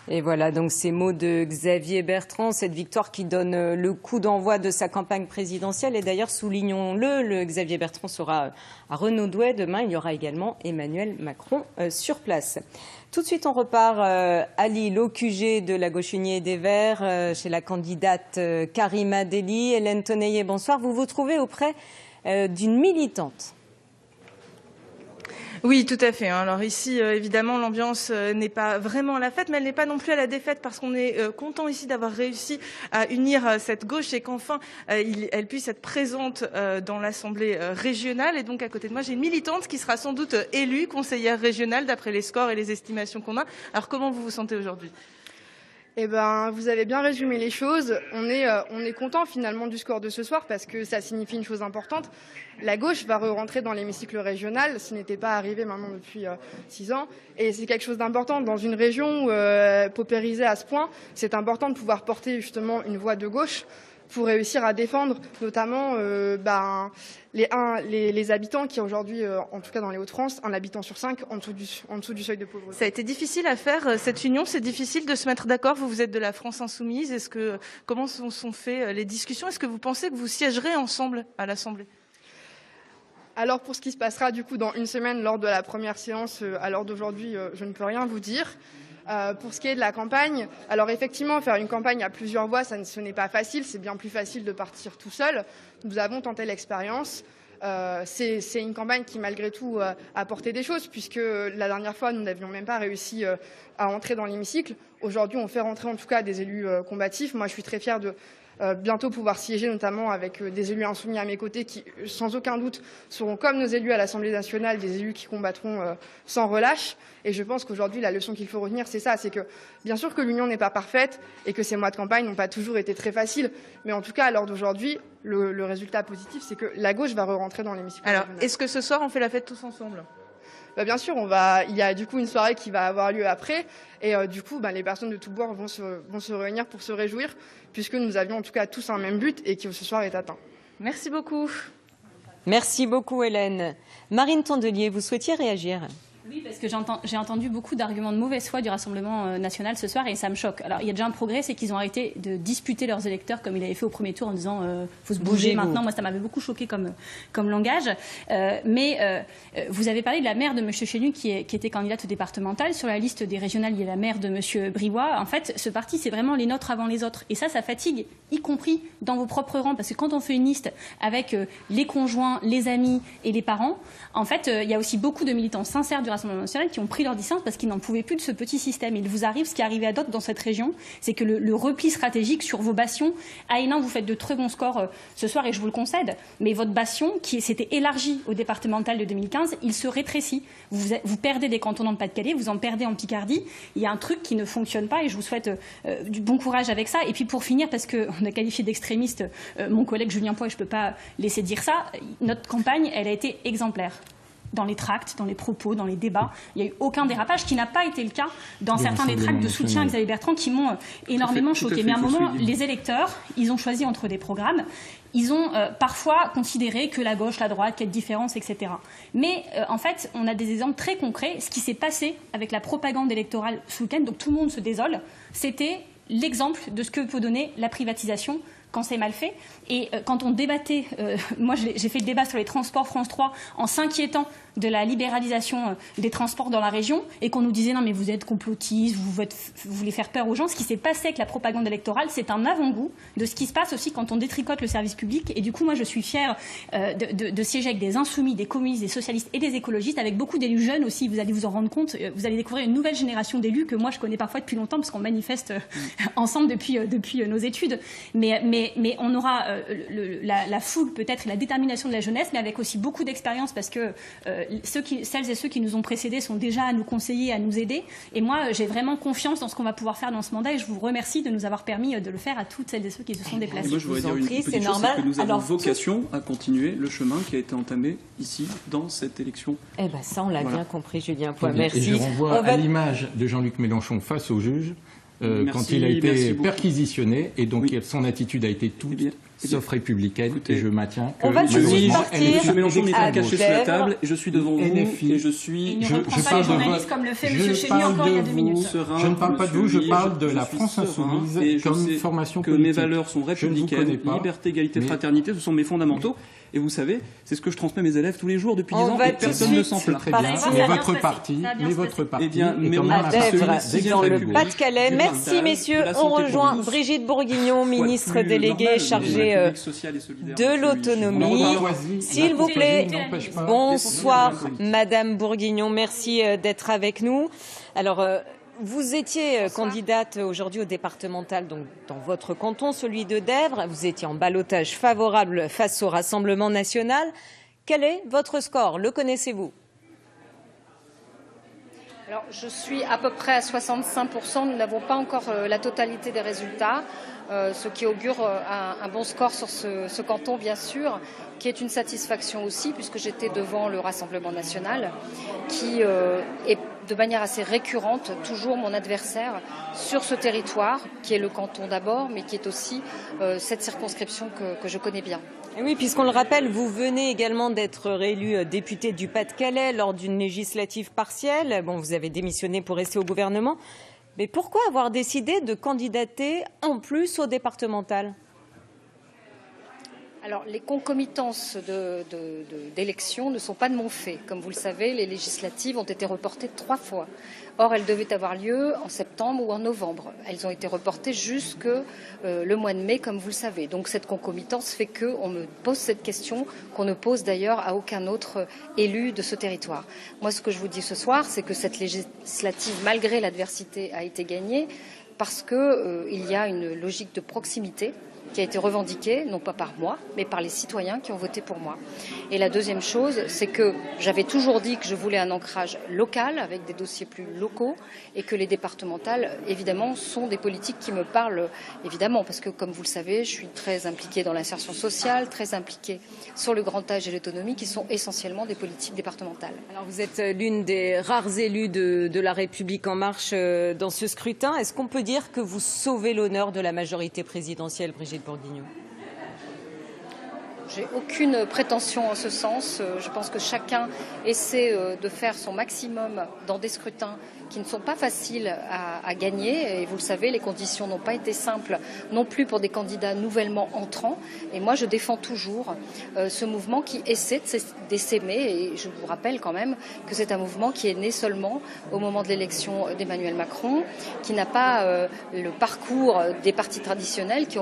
Et voilà donc ces mots de Xavier Bertrand, cette victoire qui donne le coup d'envoi de sa campagne présidentielle. Et d'ailleurs, soulignons-le, le Xavier Bertrand sera à Renaudouet demain. Il y aura également Emmanuel Macron sur place. Tout de suite, on repart à Lille, au QG de la Gauche Unie et des Verts, chez la candidate Karima Delli. Hélène Tonneillet, bonsoir. Vous vous trouvez auprès d'une militante. Oui, tout à fait. Alors ici, évidemment, l'ambiance n'est pas vraiment à la fête, mais elle n'est pas non plus à la défaite, parce qu'on est content ici d'avoir réussi à unir cette gauche et qu'enfin elle puisse être présente dans l'Assemblée régionale. Et donc à côté de moi, j'ai une militante qui sera sans doute élue conseillère régionale d'après les scores et les estimations qu'on a. Alors comment vous vous sentez aujourd'hui ? Eh ben, vous avez bien résumé les choses. On est content finalement du score de ce soir parce que ça signifie une chose importante. La gauche va re-rentrer dans l'hémicycle régional, ce n'était pas arrivé maintenant depuis 6 ans. Et c'est quelque chose d'important dans une région paupérisée à ce point. C'est important de pouvoir porter justement une voix de gauche pour réussir à défendre notamment les habitants qui aujourd'hui, en tout cas dans les Hauts-de-France, un habitant sur 5 en dessous du seuil de pauvreté. Ça a été difficile à faire, cette union, c'est difficile de se mettre d'accord. Vous êtes de la France insoumise. Comment sont faites les discussions ? Est-ce que vous pensez que vous siégerez ensemble à l'Assemblée ? Alors pour ce qui se passera du coup dans une semaine lors de la première séance, à l'heure d'aujourd'hui, je ne peux rien vous dire. Pour ce qui est de la campagne, alors effectivement, faire une campagne à plusieurs voix, ce n'est pas facile. C'est bien plus facile de partir tout seul. Nous avons tenté l'expérience. C'est une campagne qui, malgré tout, a apporté des choses, puisque la dernière fois, nous n'avions même pas réussi à entrer dans l'hémicycle. Aujourd'hui, on fait rentrer en tout cas des élus combatifs. Moi, je suis très fière de bientôt pouvoir siéger, notamment avec des élus insoumis à mes côtés qui, sans aucun doute, seront comme nos élus à l'Assemblée nationale, des élus qui combattront sans relâche. Et je pense qu'aujourd'hui, la leçon qu'il faut retenir, c'est ça, c'est que bien sûr que l'union n'est pas parfaite et que ces mois de campagne n'ont pas toujours été très faciles. Mais en tout cas, à l'heure d'aujourd'hui, le résultat positif, c'est que la gauche va re-rentrer dans l'hémicycle. Alors, est-ce que ce soir, on fait la fête tous ensemble ? Bien sûr, il y a du coup une soirée qui va avoir lieu après, et du coup, les personnes de tous bords vont se réunir pour se réjouir, puisque nous avions en tout cas tous un même but et qui ce soir est atteint. Merci beaucoup. Merci beaucoup, Hélène. Marine Tondelier, vous souhaitiez réagir ? Oui, parce que j'ai entendu beaucoup d'arguments de mauvaise foi du Rassemblement national ce soir et ça me choque. Alors, il y a déjà un progrès, c'est qu'ils ont arrêté de disputer leurs électeurs comme ils avaient fait au premier tour en disant faut se bouger maintenant. Moi, ça m'avait beaucoup choqué comme langage. Vous avez parlé de la mère de M. Chenu qui était candidate au départemental. Sur la liste des régionales, il y a la mère de M. Briouat. En fait, ce parti, c'est vraiment les nôtres avant les autres. Et ça fatigue, y compris dans vos propres rangs. Parce que quand on fait une liste avec les conjoints, les amis et les parents, en fait, il y a aussi beaucoup de militants sincères du Rassemblement national qui ont pris leur distance parce qu'ils n'en pouvaient plus de ce petit système. Il vous arrive ce qui est arrivé à d'autres dans cette région, c'est que le repli stratégique sur vos bastions, à Hénin, vous faites de très bons scores ce soir et je vous le concède, mais votre bastion qui s'était élargi au départemental de 2015, il se rétrécit. Vous perdez des cantons dans le Pas-de-Calais, vous en perdez en Picardie. Il y a un truc qui ne fonctionne pas et je vous souhaite du bon courage avec ça. Et puis pour finir, parce qu'on a qualifié d'extrémiste mon collègue Julien Poix, et je ne peux pas laisser dire ça, notre campagne, elle a été exemplaire. Dans les tracts, dans les propos, dans les débats. Il n'y a eu aucun dérapage, qui n'a pas été le cas dans certains des tracts de soutien à Xavier Bertrand qui m'ont énormément choqué. Mais à un moment, les électeurs, ils ont choisi entre des programmes. Ils ont parfois considéré que la gauche, la droite, quelle différence, etc. Mais en fait, on a des exemples très concrets. Ce qui s'est passé avec la propagande électorale ce week-end, donc tout le monde se désole, c'était l'exemple de ce que peut donner la privatisation quand c'est mal fait. Et quand on débattait, moi j'ai fait le débat sur les transports France 3 en s'inquiétant de la libéralisation des transports dans la région et qu'on nous disait non mais vous êtes complotistes, vous voulez faire peur aux gens. Ce qui s'est passé avec la propagande électorale, c'est un avant-goût de ce qui se passe aussi quand on détricote le service public. Et du coup, moi je suis fière de siéger avec des insoumis, des communistes, des socialistes et des écologistes, avec beaucoup d'élus jeunes aussi. Vous allez vous en rendre compte, vous allez découvrir une nouvelle génération d'élus que moi je connais parfois depuis longtemps parce qu'on manifeste ensemble depuis nos études. Mais on aura la fougue peut-être et la détermination de la jeunesse, mais avec aussi beaucoup d'expérience parce que celles et ceux qui nous ont précédés sont déjà à nous conseiller, à nous aider. Et moi, j'ai vraiment confiance dans ce qu'on va pouvoir faire dans ce mandat et je vous remercie de nous avoir permis de le faire à toutes celles et ceux qui se sont déplacés. Et moi, je voudrais dire une petite chose, c'est que nous avons vocation à continuer le chemin qui a été entamé ici, dans cette élection. Eh bien, ça, on l'a bien compris, Julien Poix. Merci. Et je renvoie à l'image de Jean-Luc Mélenchon face au juge, quand il a été perquisitionné, et donc son attitude a été toute sauf républicaine, et je maintiens que... On va tout de suite partir. M. Mélenchon n'est pas caché sous la table, et je suis devant vous, et je suis... Il ne reprend pas les journalistes comme le fait M. Chénier encore il y a 2 minutes. Je ne parle pas de vous, je parle de la France insoumise comme formation politique. Mes valeurs sont républicaines, liberté, égalité, fraternité, ce sont mes fondamentaux. Et vous savez, c'est ce que je transmets à mes élèves tous les jours depuis 10 ans et personne ne s'en plaint. Mais votre parti est quand même à Dèvres, dans le Pas-de-Calais. Merci messieurs. On rejoint Brigitte Bourguignon, ministre déléguée chargée de l'autonomie. S'il vous plaît, bonsoir Madame Bourguignon. Merci d'être avec nous. Alors, vous étiez candidate aujourd'hui au départemental, donc dans votre canton, celui de Dèvres. Vous étiez en ballottage favorable face au Rassemblement national. Quel est votre score? Le connaissez-vous? Alors, je suis à peu près à 65%. Nous n'avons pas encore la totalité des résultats, ce qui augure un bon score sur ce canton, bien sûr, qui est une satisfaction aussi, puisque j'étais devant le Rassemblement national, qui est de manière assez récurrente toujours mon adversaire sur ce territoire, qui est le canton d'abord, mais qui est aussi cette circonscription que je connais bien. Et oui, puisqu'on le rappelle, vous venez également d'être réélu député du Pas-de-Calais lors d'une législative partielle. Bon, vous avez démissionné pour rester au gouvernement. Mais pourquoi avoir décidé de candidater en plus au départemental ? Alors, les concomitances d'élections ne sont pas de mon fait. Comme vous le savez, les législatives ont été reportées 3 fois. Or, elles devaient avoir lieu en septembre ou en novembre. Elles ont été reportées jusque le mois de mai, comme vous le savez. Donc, cette concomitance fait qu'on me pose cette question, qu'on ne pose d'ailleurs à aucun autre élu de ce territoire. Moi, ce que je vous dis ce soir, c'est que cette législative, malgré l'adversité, a été gagnée parce qu'il y a une logique de proximité qui a été revendiquée, non pas par moi, mais par les citoyens qui ont voté pour moi. Et la deuxième chose, c'est que j'avais toujours dit que je voulais un ancrage local, avec des dossiers plus locaux, et que les départementales, évidemment, sont des politiques qui me parlent, évidemment, parce que, comme vous le savez, je suis très impliquée dans l'insertion sociale, très impliquée sur le grand âge et l'autonomie, qui sont essentiellement des politiques départementales. Alors, vous êtes l'une des rares élus de La République En Marche dans ce scrutin. Est-ce qu'on peut dire que vous sauvez l'honneur de la majorité présidentielle, Brigitte Bourguignon? J'ai aucune prétention en ce sens. Je pense que chacun essaie de faire son maximum dans des scrutins qui ne sont pas faciles à gagner. Et vous le savez, les conditions n'ont pas été simples non plus pour des candidats nouvellement entrants. Et moi, je défends toujours ce mouvement qui essaie d'essaimer. Et je vous rappelle quand même que c'est un mouvement qui est né seulement au moment de l'élection d'Emmanuel Macron, qui n'a pas le parcours des partis traditionnels qui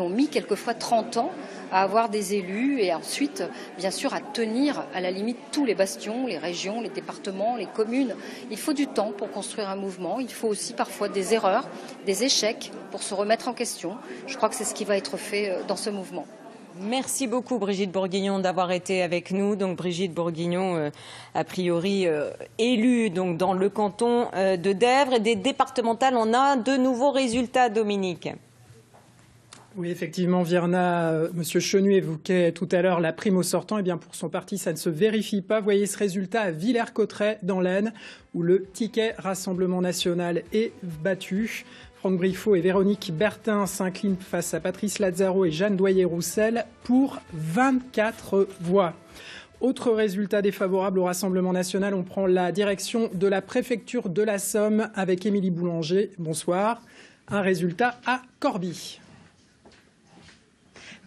ont mis quelquefois 30 ans à avoir des élus et ensuite, bien sûr, à tenir à la limite tous les bastions, les régions, les départements, les communes. Il faut du temps pour construire un mouvement. Il faut aussi parfois des erreurs, des échecs pour se remettre en question. Je crois que c'est ce qui va être fait dans ce mouvement. Merci beaucoup Brigitte Bourguignon d'avoir été avec nous. Donc Brigitte Bourguignon, a priori élue donc dans le canton de Dèvres, et des départementales. On a de nouveaux résultats, Dominique. Oui, effectivement, Virna, M. Chenu évoquait tout à l'heure la prime au sortant. Eh bien, pour son parti, ça ne se vérifie pas. Voyez ce résultat à Villers-Cotterêts, dans l'Aisne, où le ticket Rassemblement national est battu. Franck Briffaut et Véronique Bertin s'inclinent face à Patrice Lazzaro et Jeanne Doyer-Roussel pour 24 voix. Autre résultat défavorable au Rassemblement national, on prend la direction de la préfecture de la Somme avec Émilie Boulanger. Bonsoir. Un résultat à Corbie.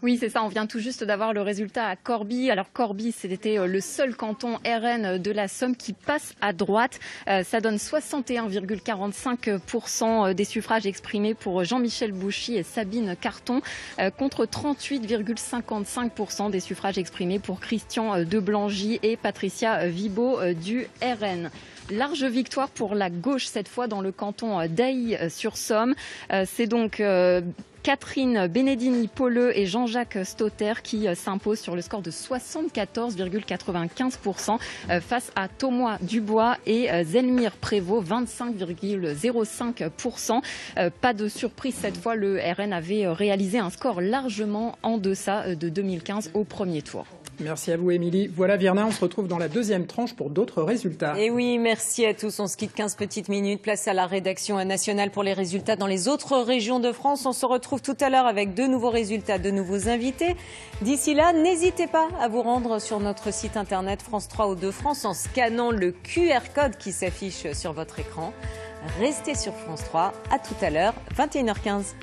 Oui, c'est ça. On vient tout juste d'avoir le résultat à Corbie. Alors Corbie, c'était le seul canton RN de la Somme qui passe à droite. Ça donne 61,45% des suffrages exprimés pour Jean-Michel Bouchy et Sabine Carton, contre 38,55% des suffrages exprimés pour Christian Deblangy et Patricia Vibo du RN. Large victoire pour la gauche cette fois dans le canton d'Ailly-sur-Somme. C'est donc Catherine Benedini-Polleux et Jean-Jacques Stauter qui s'imposent sur le score de 74,95% face à Thomas Dubois et Zelmire Prévost, 25,05%. Pas de surprise cette fois, le RN avait réalisé un score largement en deçà de 2015 au premier tour. Merci à vous, Émilie. Voilà, Virna, on se retrouve dans la deuxième tranche pour d'autres résultats. Et oui, merci à tous. On se quitte 15 petites minutes. Place à la rédaction nationale pour les résultats dans les autres régions de France. On se retrouve tout à l'heure avec de nouveaux résultats, de nouveaux invités. D'ici là, n'hésitez pas à vous rendre sur notre site internet France 3 Hauts-de-France en scannant le QR code qui s'affiche sur votre écran. Restez sur France 3. À tout à l'heure, 21h15.